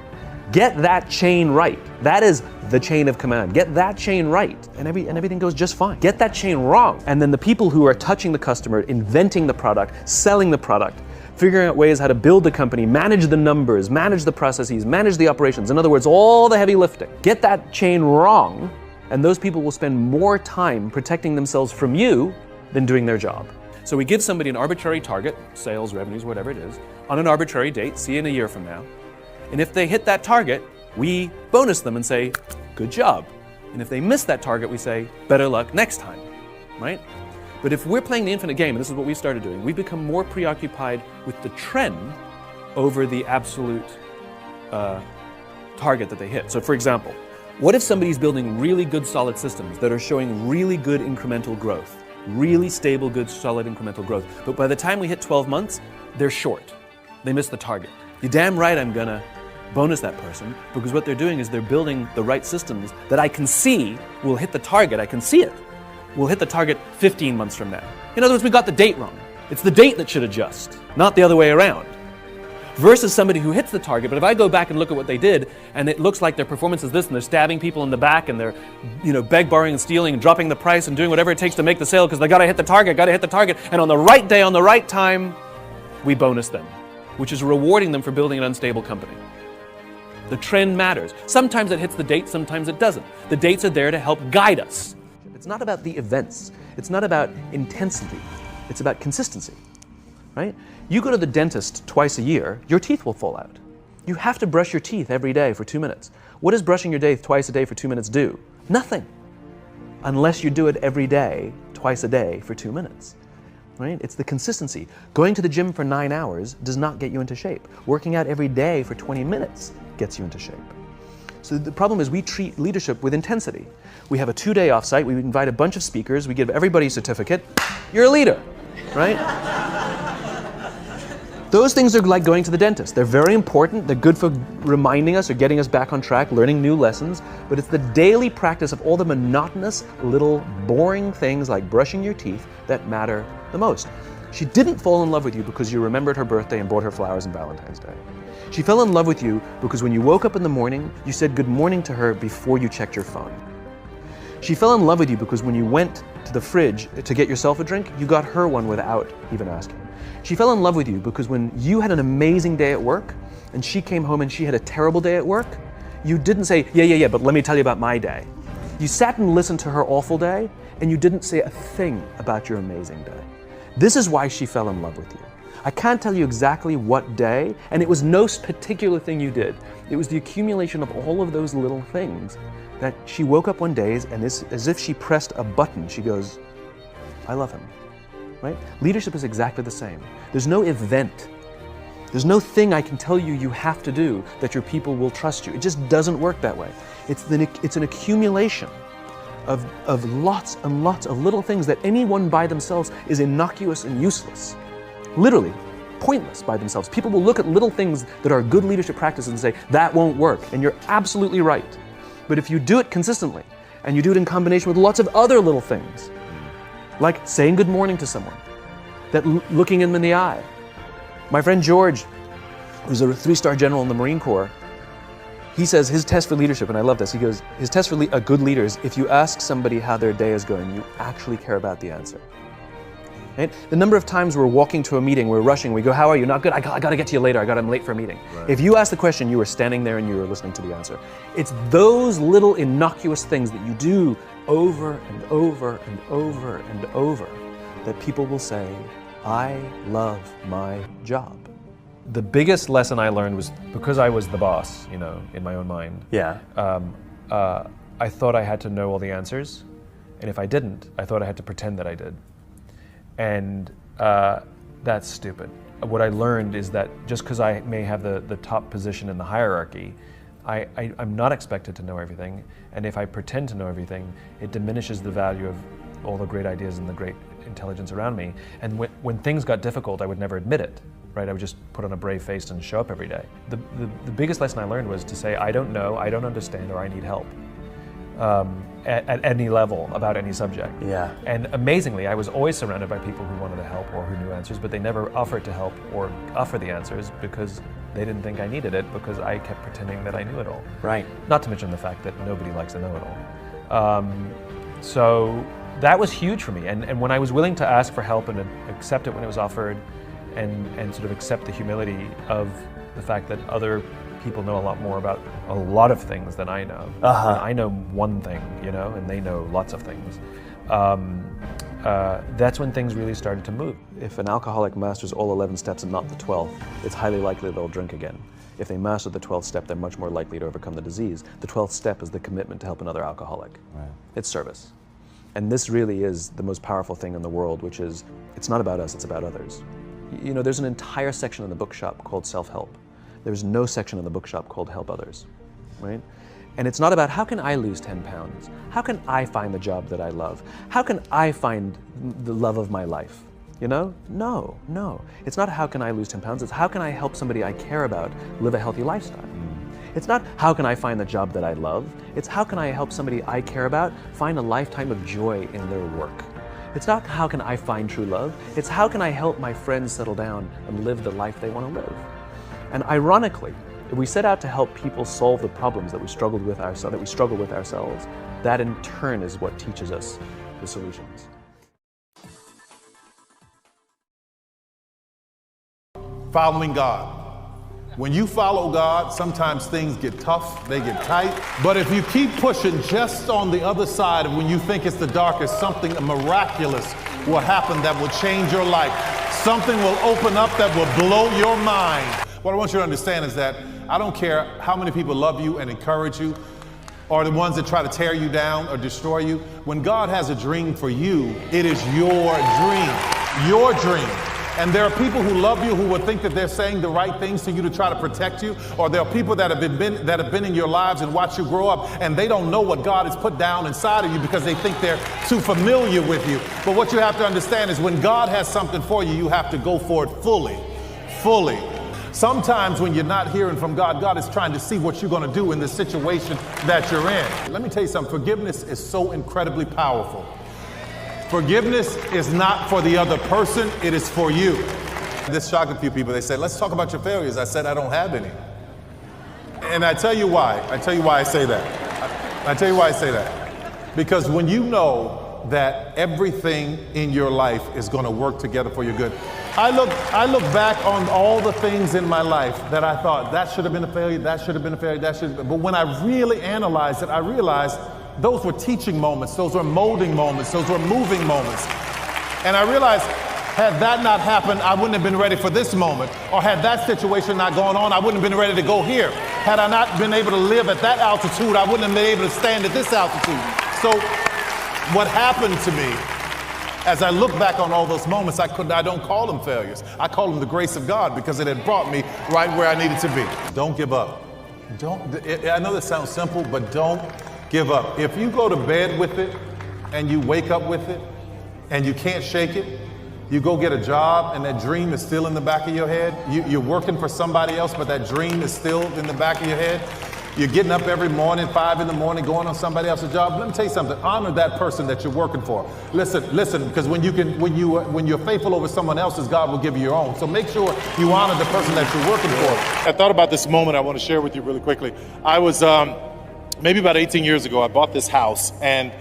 M: Get that chain right. That is the chain of command. Get that chain right, and everything goes just fine. Get that chain wrong, and then the people who are touching the customer, inventing the product, selling the product, figuring out ways how to build the company, manage the numbers, manage the processes, manage the operations. In other words, all the heavy lifting. Get that chain wrong, and those people will spend more time protecting themselves from you than doing their job. So we give somebody an arbitrary target, sales, revenues, whatever it is, on an arbitrary date, see in a year from now. And if they hit that target, we bonus them and say, good job. And if they miss that target, we say, better luck next time, right? But if we're playing the infinite game, and this is what we started doing, we become more preoccupied with the trend over the absolute target that they hit. So for example, what if somebody's building really good solid systems that are showing really good incremental growth? Really stable, good, solid incremental growth. But by the time we hit 12 months, they're short. They miss the target. You're damn right I'm gonna bonus that person, because what they're doing is they're building the right systems that I can see will hit the target. I can see it. Will hit the target 15 months from now. In other words, we got the date wrong. It's the date that should adjust, not the other way around. Versus somebody who hits the target, but if I go back and look at what they did, and it looks like their performance is this, and they're stabbing people in the back, and they're, beg, borrowing, and stealing, and dropping the price, and doing whatever it takes to make the sale, because they gotta hit the target, and on the right day, on the right time, we bonus them, which is rewarding them for building an unstable company. The trend matters. Sometimes it hits the date, sometimes it doesn't. The dates are there to help guide us. It's not about the events. It's not about intensity. It's about consistency, right? You go to the dentist twice a year, your teeth will fall out. You have to brush your teeth every day for 2 minutes. What does brushing your teeth twice a day for 2 minutes do? Nothing. Unless you do it every day, twice a day for 2 minutes, right? It's the consistency. Going to the gym for 9 hours does not get you into shape. Working out every day for 20 minutes gets you into shape. So the problem is we treat leadership with intensity. We have a 2-day offsite, we invite a bunch of speakers, we give everybody a certificate. You're a leader, right? Those things are like going to the dentist. They're very important. They're good for reminding us or getting us back on track, learning new lessons. But it's the daily practice of all the monotonous, little, boring things like brushing your teeth that matter the most. She didn't fall in love with you because you remembered her birthday and bought her flowers on Valentine's Day. She fell in love with you because when you woke up in the morning, you said good morning to her before you checked your phone. She fell in love with you because when you went to the fridge to get yourself a drink, you got her one without even asking. She fell in love with you because when you had an amazing day at work and she came home and she had a terrible day at work, you didn't say, yeah, but let me tell you about my day. You sat and listened to her awful day and you didn't say a thing about your amazing day. This is why she fell in love with you. I can't tell you exactly what day, and it was no particular thing you did. It was the accumulation of all of those little things that she woke up one day and as if she pressed a button, she goes, I love him. Right? Leadership is exactly the same. There's no event. There's no thing I can tell you you have to do that your people will trust you. It just doesn't work that way. It's an accumulation of lots and lots of little things that anyone by themselves is innocuous and useless. Literally, pointless by themselves. People will look at little things that are good leadership practices and say, that won't work. And you're absolutely right. But if you do it consistently, and you do it in combination with lots of other little things, like saying good morning to someone, that looking them in the eye. My friend George, who's a 3-star general in the Marine Corps, he says his test for leadership, and I love this, he goes, his test for a good leader is if you ask somebody how their day is going, you actually care about the answer. Right? The number of times we're walking to a meeting, we're rushing, we go, how are you? Not good, I got to get to you later, I'm late for a meeting. Right. If you ask the question, you were standing there and you were listening to the answer. It's those little innocuous things that you do over and over and over and over that people will say, I love my job. The biggest lesson I learned was because I was the boss, you know, in my own mind.
N: Yeah.
M: I thought I had to know all the answers. And if I didn't, I thought I had to pretend that I did. And that's stupid. What I learned is that just because I may have the top position in the hierarchy, I'm not expected to know everything. And if I pretend to know everything, it diminishes the value of all the great ideas and the great intelligence around me. And when things got difficult, I would never admit it, right? I would just put on a brave face and show up every day. The biggest lesson I learned was to say, I don't know, I don't understand, or I need help. At any level about any subject.
N: Yeah.
M: And amazingly, I was always surrounded by people who wanted to help or who knew answers, but they never offered to help or offer the answers because they didn't think I needed it, because I kept pretending that I knew it all.
N: Right.
M: Not to mention the fact that nobody likes a know-it-all. So that was huge for me. And when I was willing to ask for help and accept it when it was offered, and sort of accept the humility of the fact that other people know a lot more about a lot of things than I know. I know one thing, you know, and they know lots of things. That's when things really started to move. If an alcoholic masters all 11 steps and not the 12th, it's highly likely they'll drink again. If they master the 12th step, they're much more likely to overcome the disease. The 12th step is the commitment to help another alcoholic.
N: Right.
M: It's service. And this really is the most powerful thing in the world, which is, it's not about us, it's about others. You know, there's an entire section in the bookshop called self-help. There's no section in the bookshop called help others, right? And it's not about how can I lose 10 pounds? How can I find the job that I love? How can I find the love of my life? You know? No. It's not how can I lose 10 pounds, it's how can I help somebody I care about live a healthy lifestyle? It's not how can I find the job that I love, it's how can I help somebody I care about find a lifetime of joy in their work. It's not how can I find true love, it's how can I help my friends settle down and live the life they want to live. And ironically, if we set out to help people solve the problems that we struggle with ourselves, that in turn is what teaches us the solutions.
O: Following God. When you follow God, sometimes things get tough, they get tight. But if you keep pushing just on the other side of when you think it's the darkest, something miraculous will happen that will change your life. Something will open up that will blow your mind. What I want you to understand is that I don't care how many people love you and encourage you, or the ones that try to tear you down or destroy you. When God has a dream for you, it is your dream, your dream. And there are people who love you who will think that they're saying the right things to you to try to protect you, or there are people that have been in your lives and watched you grow up, and they don't know what God has put down inside of you because they think they're too familiar with you. But what you have to understand is when God has something for you, you have to go for it fully. Sometimes when you're not hearing from God, God is trying to see what you're going to do in the situation that you're in. Let me tell you something. Forgiveness is so incredibly powerful. Forgiveness is not for the other person, it is for you. This shocked a few people. They said, let's talk about your failures. I said, I don't have any. And I tell you why. I tell you why I say that. Because when you know that everything in your life is going to work together for your good. I look back on all the things in my life that I thought that should have been a failure, that should have been a failure, that should have been. But when I really analyzed it, I realized those were teaching moments, those were molding moments, those were moving moments. And I realized had that not happened, I wouldn't have been ready for this moment. Or had that situation not gone on, I wouldn't have been ready to go here. Had I not been able to live at that altitude, I wouldn't have been able to stand at this altitude. So what happened to me, as I look back on all those moments, I don't call them failures. I call them the grace of God because it had brought me right where I needed to be. Don't give up. I know this sounds simple, but don't give up. If you go to bed with it and you wake up with it and you can't shake it, you go get a job and that dream is still in the back of your head. You're working for somebody else, but that dream is still in the back of your head. You're getting up every morning, 5 in the morning, going on somebody else's job. Let me tell you something. Honor that person that you're working for. Listen, because when you're faithful over someone else's, God will give you your own. So make sure you honor the person that you're working for. I thought about this moment I want to share with you really quickly. I was maybe about 18 years ago. I bought this house and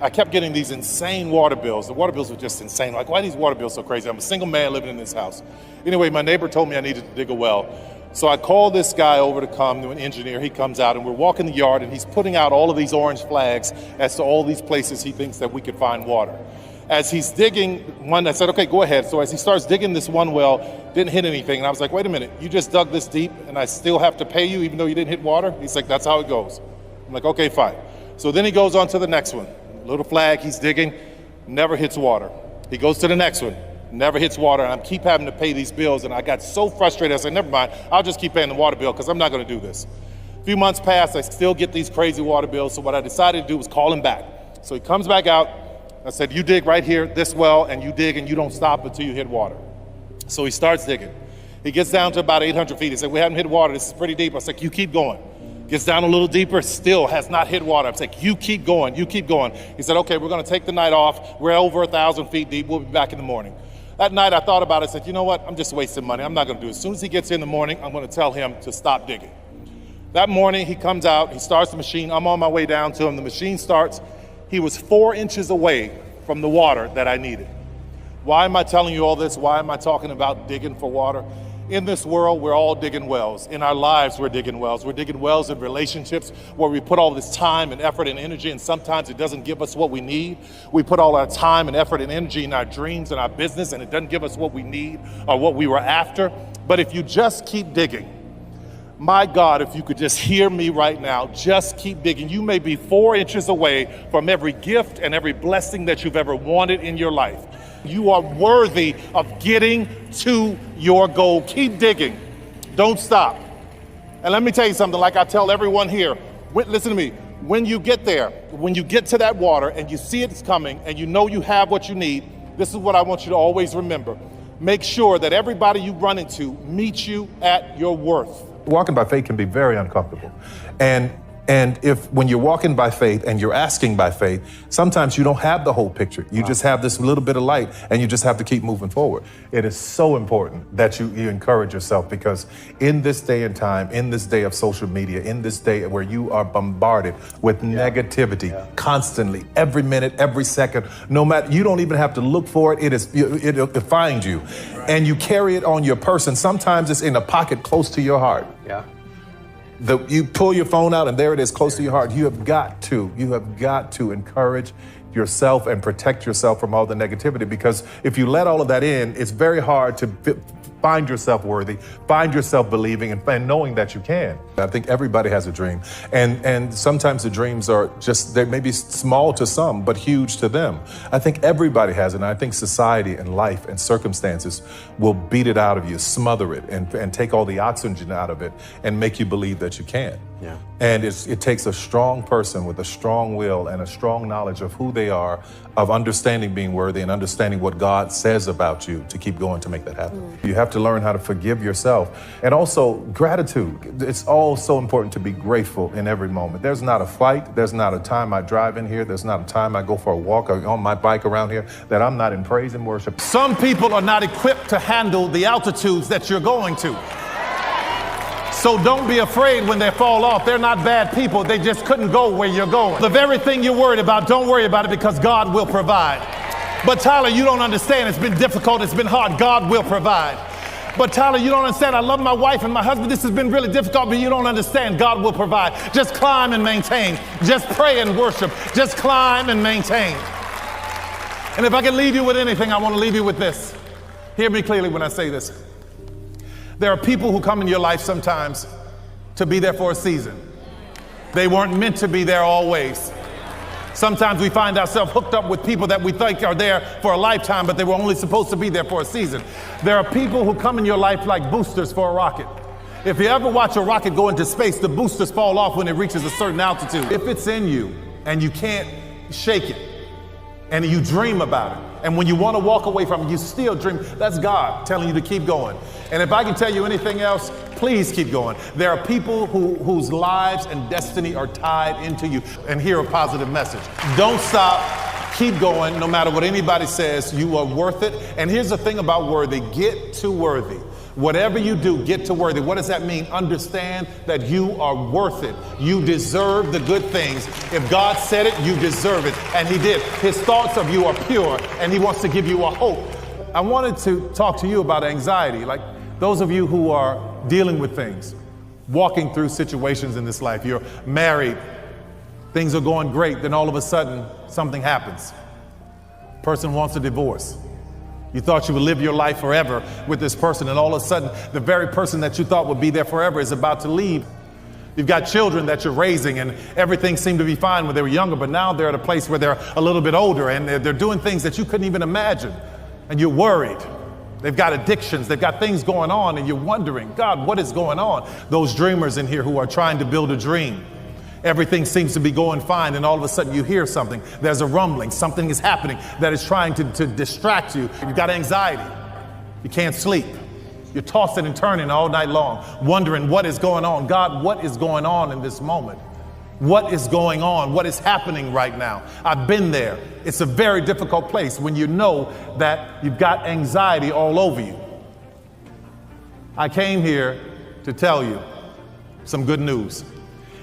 O: I kept getting these insane water bills. The water bills were just insane. Like, why are these water bills so crazy? I'm a single man living in this house. Anyway, my neighbor told me I needed to dig a well. So I call this guy over to come, an engineer. He comes out and we're walking the yard and he's putting out all of these orange flags as to all these places he thinks that we could find water. As he's digging one, I said, okay, go ahead. So as he starts digging this one well, didn't hit anything. And I was like, wait a minute, you just dug this deep and I still have to pay you even though you didn't hit water? He's like, that's how it goes. I'm like, okay, fine. So then he goes on to the next one. Little flag, he's digging, never hits water. He goes to the next one, never hits water. And I keep having to pay these bills. And I got so frustrated, I said, never mind, I'll just keep paying the water bill because I'm not gonna do this. A few months passed, I still get these crazy water bills. So what I decided to do was call him back. So he comes back out. I said, you dig right here, this well, and you dig and you don't stop until you hit water. So he starts digging. He gets down to about 800 feet. He said, we haven't hit water, this is pretty deep. I said, you keep going. Gets down a little deeper, still has not hit water. I said, you keep going, you keep going. He said, okay, we're gonna take the night off. We're over 1,000 feet deep, we'll be back in the morning. That night I thought about it, I said, you know what, I'm just wasting money, I'm not gonna do it. As soon as he gets here in the morning, I'm gonna tell him to stop digging. That morning he comes out, he starts the machine, I'm on my way down to him, the machine starts. He was 4 inches away from the water that I needed. Why am I telling you all this? Why am I talking about digging for water? In this world, we're all digging wells. In our lives, we're digging wells. We're digging wells in relationships where we put all this time and effort and energy, and sometimes it doesn't give us what we need. We put all our time and effort and energy in our dreams and our business, and it doesn't give us what we need or what we were after. But if you just keep digging, my God, if you could just hear me right now, just keep digging. You may be 4 inches away from every gift and every blessing that you've ever wanted in your life. You are worthy of getting to your goal. Keep digging. Don't stop. And let me tell you something, like I tell everyone here, listen to me. When you get there, when you get to that water and you see it's coming and you know you have what you need, this is what I want you to always remember. Make sure that everybody you run into meets you at your worth. Walking by faith can be very uncomfortable. And if when you're walking by faith and you're asking by faith, sometimes you don't have the whole picture. You just have this little bit of light and you just have to keep moving forward. It is so important that you encourage yourself, because in this day and time, in this day of social media, in this day where you are bombarded with negativity constantly, every minute, every second, no matter, you don't even have to look for it. It'll find you. And you carry it on your person. Sometimes it's in a pocket close to your heart.
N: Yeah.
O: You pull your phone out and there it is close to your heart. You have got to encourage yourself and protect yourself from all the negativity, because if you let all of that in, it's very hard to find yourself worthy, find yourself believing and knowing that you can. I think everybody has a dream, and sometimes the dreams are just, they may be small to some, but huge to them. I think everybody has it, and I think society and life and circumstances will beat it out of you, smother it, and take all the oxygen out of it and make you believe that you can.
N: Yeah.
O: And it takes a strong person with a strong will and a strong knowledge of who they are, of understanding being worthy and understanding what God says about you to keep going to make that happen. You have to learn how to forgive yourself. And also gratitude. It's all so important to be grateful in every moment. There's not a flight, there's not a time I drive in here, there's not a time I go for a walk or on my bike around here that I'm not in praise and worship. Some people are not equipped to handle the altitudes that you're going to. So don't be afraid when they fall off. They're not bad people. They just couldn't go where you're going. The very thing you're worried about, don't worry about it, because God will provide. But Tyler, you don't understand. It's been difficult. It's been hard. God will provide. But Tyler, you don't understand. I love my wife and my husband. This has been really difficult, but you don't understand. God will provide. Just climb and maintain. Just pray and worship. Just climb and maintain. And if I can leave you with anything, I want to leave you with this. Hear me clearly when I say this. There are people who come in your life sometimes to be there for a season. They weren't meant to be there always. Sometimes we find ourselves hooked up with people that we think are there for a lifetime, but they were only supposed to be there for a season. There are people who come in your life like boosters for a rocket. If you ever watch a rocket go into space, the boosters fall off when it reaches a certain altitude. If it's in you and you can't shake it and you dream about it, and when you want to walk away from it, you still dream, that's God telling you to keep going. And if I can tell you anything else, please keep going. There are people whose lives and destiny are tied into you. And hear a positive message. Don't stop. Keep going. No matter what anybody says, you are worth it. And here's the thing about worthy. Get to worthy. Whatever you do, get to worthy. What does that mean? Understand that you are worth it. You deserve the good things. If God said it, you deserve it. And he did. His thoughts of you are pure, and he wants to give you a hope. I wanted to talk to you about anxiety. Like those of you who are dealing with things, walking through situations in this life. You're married, things are going great, then all of a sudden something happens. Person wants a divorce. You thought you would live your life forever with this person, and all of a sudden the very person that you thought would be there forever is about to leave. You've got children that you're raising, and everything seemed to be fine when they were younger, but now they're at a place where they're a little bit older, and they're doing things that you couldn't even imagine, and you're worried. They've got addictions, they've got things going on, and you're wondering, God, what is going on? Those dreamers in here who are trying to build a dream. Everything seems to be going fine, and all of a sudden you hear something. There's a rumbling. Something is happening that is trying to distract you. You've got anxiety. You can't sleep. You're tossing and turning all night long, wondering what is going on. God, what is going on in this moment? What is going on? What is happening right now? I've been there. It's a very difficult place when you know that you've got anxiety all over you. I came here to tell you some good news.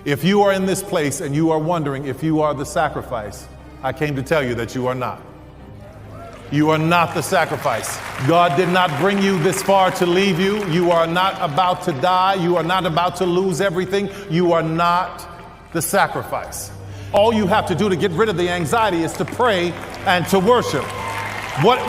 O: If you are in this place and you are wondering if you are the sacrifice, I came to tell you that you are not. You are not the sacrifice. God did not bring you this far to leave you. You are not about to die. You are not about to lose everything. You are not the sacrifice. All you have to do to get rid of the anxiety is to pray and to worship. What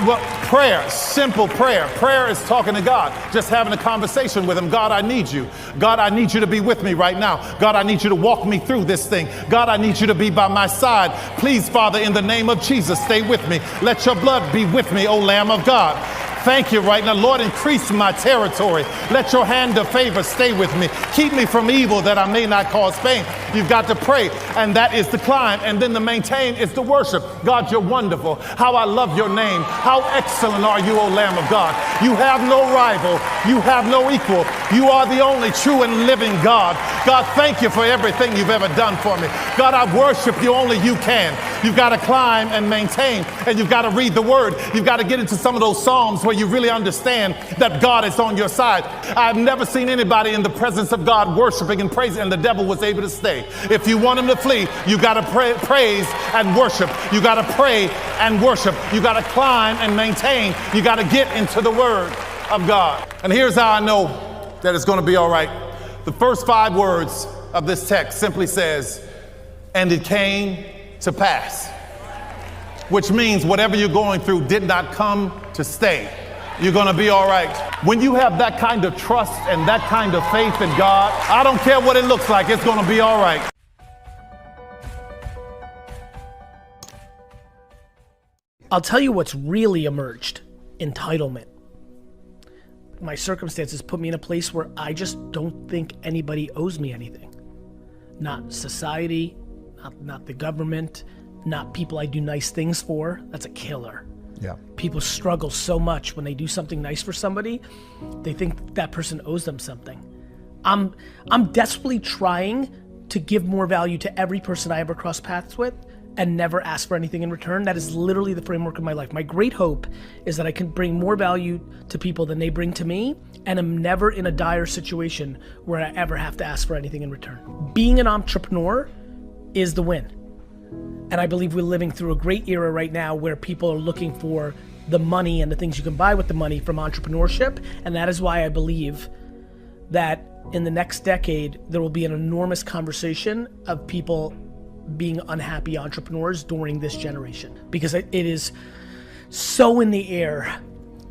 O: prayer? Simple prayer. Prayer is talking to God, just having a conversation with him. God, I need you. God, I need you to be with me right now. God, I need you to walk me through this thing. God, I need you to be by my side. Please, Father, in the name of Jesus, stay with me. Let your blood be with me, O Lamb of God. Thank you right now. Lord, increase my territory. Let your hand of favor stay with me. Keep me from evil that I may not cause pain. You've got to pray, and that is the climb. And then the maintain is the worship. God, you're wonderful. How I love your name. How excellent are you, O Lamb of God. You have no rival. You have no equal. You are the only true and living God. God, thank you for everything you've ever done for me. God, I worship you. Only you can. You've got to climb and maintain, and you've got to read the word. You've got to get into some of those Psalms where you really understand that God is on your side. I've never seen anybody in the presence of God worshiping and praising, and the devil was able to stay. If you want him to flee, you got to praise and worship. You got to pray and worship. You got to climb and maintain. You got to get into the word of God. And here's how I know that it's going to be all right. The first 5 words of this text simply says, and it came to pass, which means whatever you're going through did not come to stay. You're going to be all right. When you have that kind of trust and that kind of faith in God, I don't care what it looks like, it's going to be all right.
N: I'll tell you what's really emerged: entitlement. My circumstances put me in a place where I just don't think anybody owes me anything. Not society, not the government, not people I do nice things for. That's a killer.
P: Yeah.
N: People struggle so much when they do something nice for somebody, they think that person owes them something. I'm desperately trying to give more value to every person I ever cross paths with and never ask for anything in return. That is literally the framework of my life. My great hope is that I can bring more value to people than they bring to me, and I'm never in a dire situation where I ever have to ask for anything in return. Being an entrepreneur is the win. And I believe we're living through a great era right now where people are looking for the money and the things you can buy with the money from entrepreneurship. And that is why I believe that in the next decade, there will be an enormous conversation of people being unhappy entrepreneurs during this generation. Because it is so in the air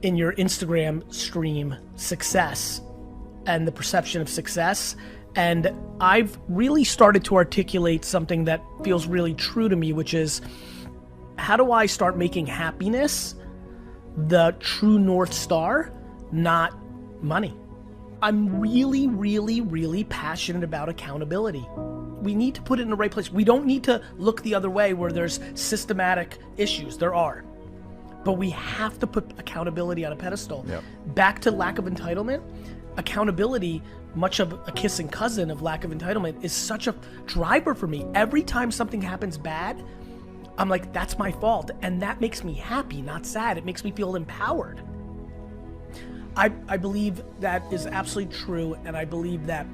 N: in your Instagram stream, success and the perception of success. And I've really started to articulate something that feels really true to me, which is, how do I start making happiness the true North Star, not money? I'm really, really, really passionate about accountability. We need to put it in the right place. We don't need to look the other way where there's systematic issues. There are. But we have to put accountability on a pedestal.
P: Yep.
N: Back to lack of entitlement, accountability, much of a kissing cousin of lack of entitlement, is such a driver for me. Every time something happens bad, I'm like, that's my fault. And that makes me happy, not sad. It makes me feel empowered. I believe that is absolutely true, and I believe that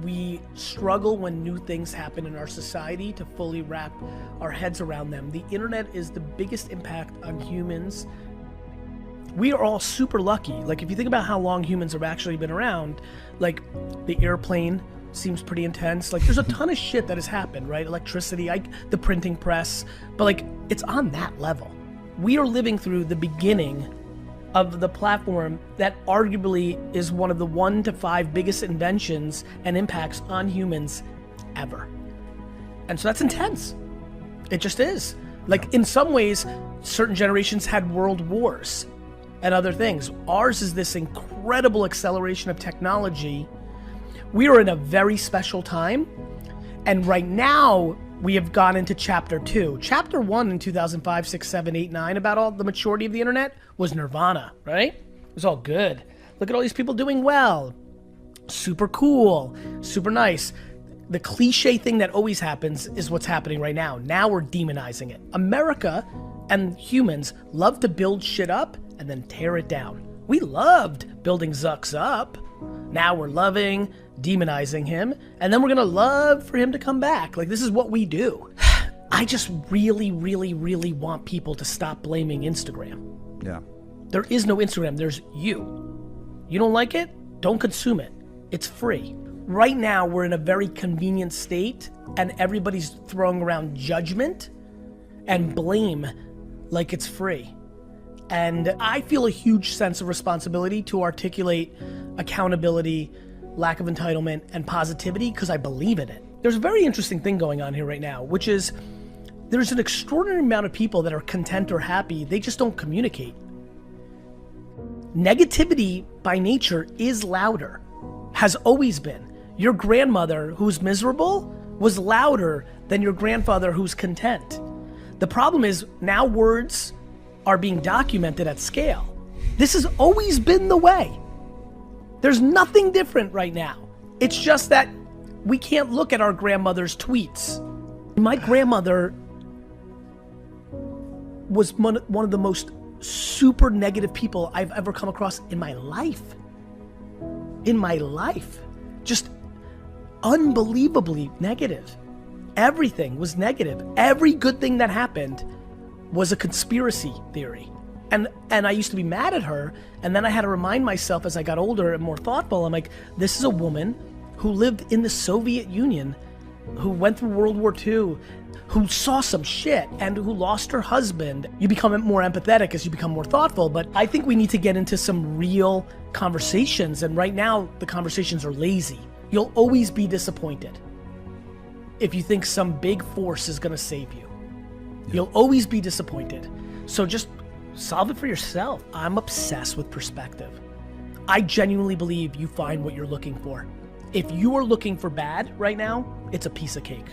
N: we struggle when new things happen in our society to fully wrap our heads around them. The internet is the biggest impact on humans we are all super lucky. Like, if you think about how long humans have actually been around, like the airplane seems pretty intense. Like, there's a ton of shit that has happened, right? Electricity, the printing press, but like, it's on that level. We are living through the beginning of the platform that arguably is one of the 1 to 5 biggest inventions and impacts on humans ever. And so that's intense. It just is. Like, in some ways, certain generations had world wars and other things. Ours is this incredible acceleration of technology. We are in a very special time. And right now, we have gone into chapter 2. Chapter 1 in 2005, 6, 7, 8, 9, about all the maturity of the internet was nirvana, right? It was all good. Look at all these people doing well. Super cool, super nice. The cliche thing that always happens is what's happening right now. Now we're demonizing it. America and humans love to build shit up and then tear it down. We loved building Zucks up. Now we're loving, demonizing him, and then we're gonna love for him to come back. Like, this is what we do. I just really, really, really want people to stop blaming Instagram.
P: Yeah.
N: There is no Instagram, there's you. You don't like it? Don't consume it. It's free. Right now, we're in a very convenient state, and everybody's throwing around judgment and blame like it's free. And I feel a huge sense of responsibility to articulate accountability, lack of entitlement, and positivity, because I believe in it. There's a very interesting thing going on here right now, which is there's an extraordinary amount of people that are content or happy, they just don't communicate. Negativity by nature is louder, has always been. Your grandmother who's miserable was louder than your grandfather who's content. The problem is now words are being documented at scale. This has always been the way. There's nothing different right now. It's just that we can't look at our grandmother's tweets. My grandmother was one of the most super negative people I've ever come across in my life. In my life. Just unbelievably negative. Everything was negative. Every good thing that happened was a conspiracy theory. And I used to be mad at her, and then I had to remind myself as I got older and more thoughtful, I'm like, this is a woman who lived in the Soviet Union, who went through World War II, who saw some shit, and who lost her husband. You become more empathetic as you become more thoughtful, but I think we need to get into some real conversations, and right now, the conversations are lazy. You'll always be disappointed if you think some big force is gonna save you. You'll always be disappointed. So just solve it for yourself. I'm obsessed with perspective. I genuinely believe you find what you're looking for. If you are looking for bad right now, it's a piece of cake.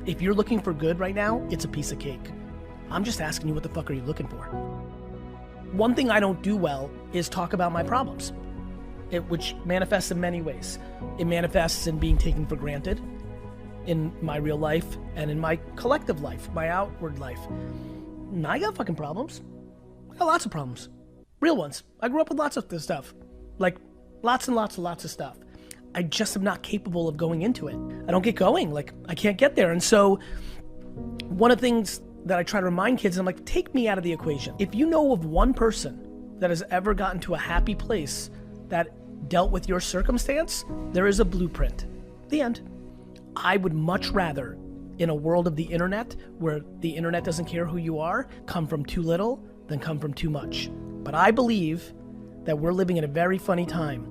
N: If you're looking for good right now, it's a piece of cake. I'm just asking you, what the fuck are you looking for? One thing I don't do well is talk about my problems, which manifests in many ways. It manifests in being taken for granted in my real life and in my collective life, my outward life. And I got fucking problems. I got lots of problems. Real ones. I grew up with lots of this stuff. Like, lots and lots and lots of stuff. I just am not capable of going into it. I don't get going. Like, I can't get there. And so, one of the things that I try to remind kids, I'm like, take me out of the equation. If you know of one person that has ever gotten to a happy place that dealt with your circumstance, there is a blueprint. The end. I would much rather, in a world of the internet, where the internet doesn't care who you are, come from too little than come from too much. But I believe that we're living in a very funny time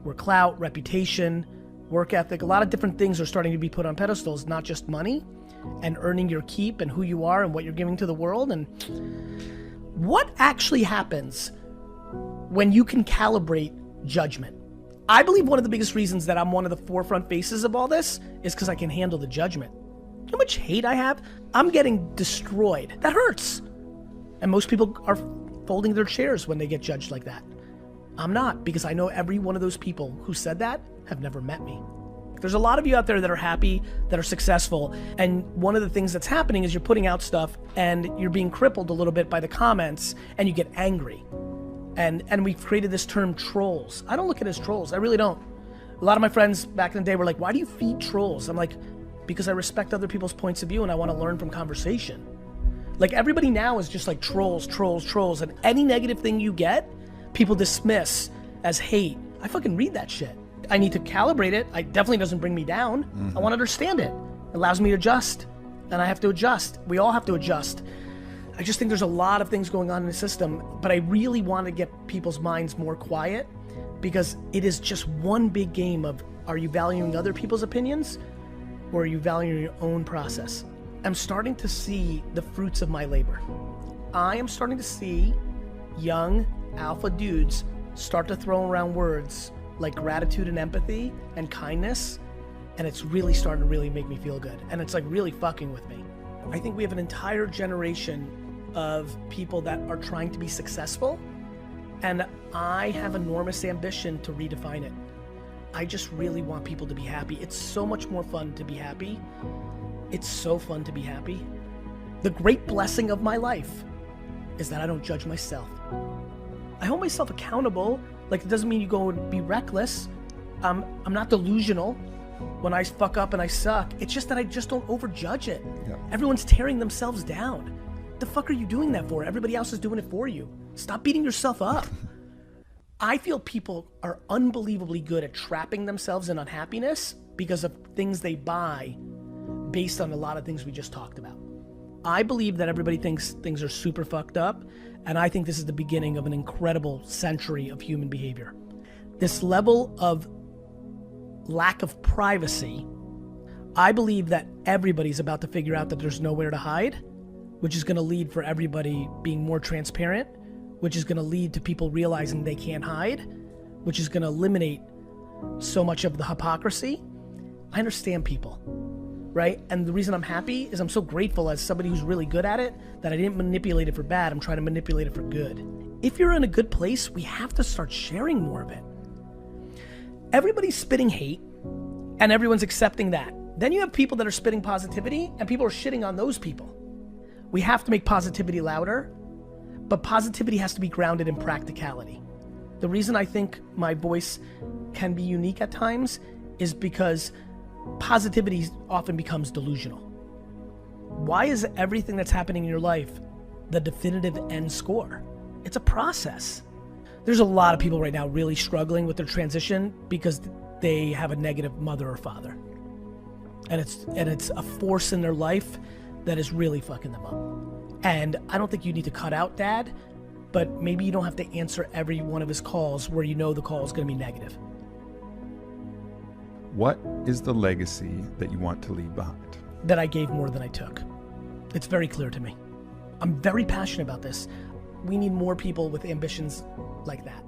N: where clout, reputation, work ethic, a lot of different things are starting to be put on pedestals, not just money and earning your keep and who you are and what you're giving to the world. And what actually happens when you can calibrate judgment? I believe one of the biggest reasons that I'm one of the forefront faces of all this is because I can handle the judgment. You know how much hate I have? I'm getting destroyed. That hurts. And most people are folding their chairs when they get judged like that. I'm not, because I know every one of those people who said that have never met me. There's a lot of you out there that are happy, that are successful, and one of the things that's happening is you're putting out stuff and you're being crippled a little bit by the comments and you get angry. And we've created this term trolls. I don't look at it as trolls, I really don't. A lot of my friends back in the day were like, why do you feed trolls? I'm like, because I respect other people's points of view and I want to learn from conversation. Like everybody now is just like trolls, and any negative thing you get, people dismiss as hate. I fucking read that shit. I need to calibrate it. It definitely doesn't bring me down. I want to understand it. It allows me to adjust, and I have to adjust. We all have to adjust. I just think there's a lot of things going on in the system, but I really want to get people's minds more quiet, because it is just one big game of, are you valuing other people's opinions, or are you valuing your own process? I'm starting to see the fruits of my labor. I am starting to see young alpha dudes start to throw around words like gratitude and empathy and kindness, and it's really starting to really make me feel good. And it's like really fucking with me. I think we have an entire generation of people that are trying to be successful, and I have enormous ambition to redefine it. I just really want people to be happy. It's so much more fun to be happy. It's so fun to be happy. The great blessing of my life is that I don't judge myself. I hold myself accountable. Like, it doesn't mean you go and be reckless. I'm not delusional when I fuck up and I suck. It's just that I just don't overjudge it. Yeah. Everyone's tearing themselves down. The fuck are you doing that for? Everybody else is doing it for you. Stop beating yourself up. I feel people are unbelievably good at trapping themselves in unhappiness because of things they buy based on a lot of things we just talked about. I believe that everybody thinks things are super fucked up, and I think this is the beginning of an incredible century of human behavior. This level of lack of privacy, I believe that everybody's about to figure out that there's nowhere to hide, which is going to lead for everybody being more transparent, which is going to lead to people realizing they can't hide, which is going to eliminate so much of the hypocrisy. I understand people, right? And the reason I'm happy is I'm so grateful as somebody who's really good at it that I didn't manipulate it for bad. I'm trying to manipulate it for good. If you're in a good place, we have to start sharing more of it. Everybody's spitting hate and everyone's accepting that. Then you have people that are spitting positivity and people are shitting on those people. We have to make positivity louder, but positivity has to be grounded in practicality. The reason I think my voice can be unique at times is because positivity often becomes delusional. Why is everything that's happening in your life the definitive end score? It's a process. There's a lot of people right now really struggling with their transition because they have a negative mother or father. And it's a force in their life that is really fucking them up. And I don't think you need to cut out dad, but maybe you don't have to answer every one of his calls where you know the call is going to be negative.
P: What is the legacy that you want to leave behind?
N: That I gave more than I took. It's very clear to me. I'm very passionate about this. We need more people with ambitions like that.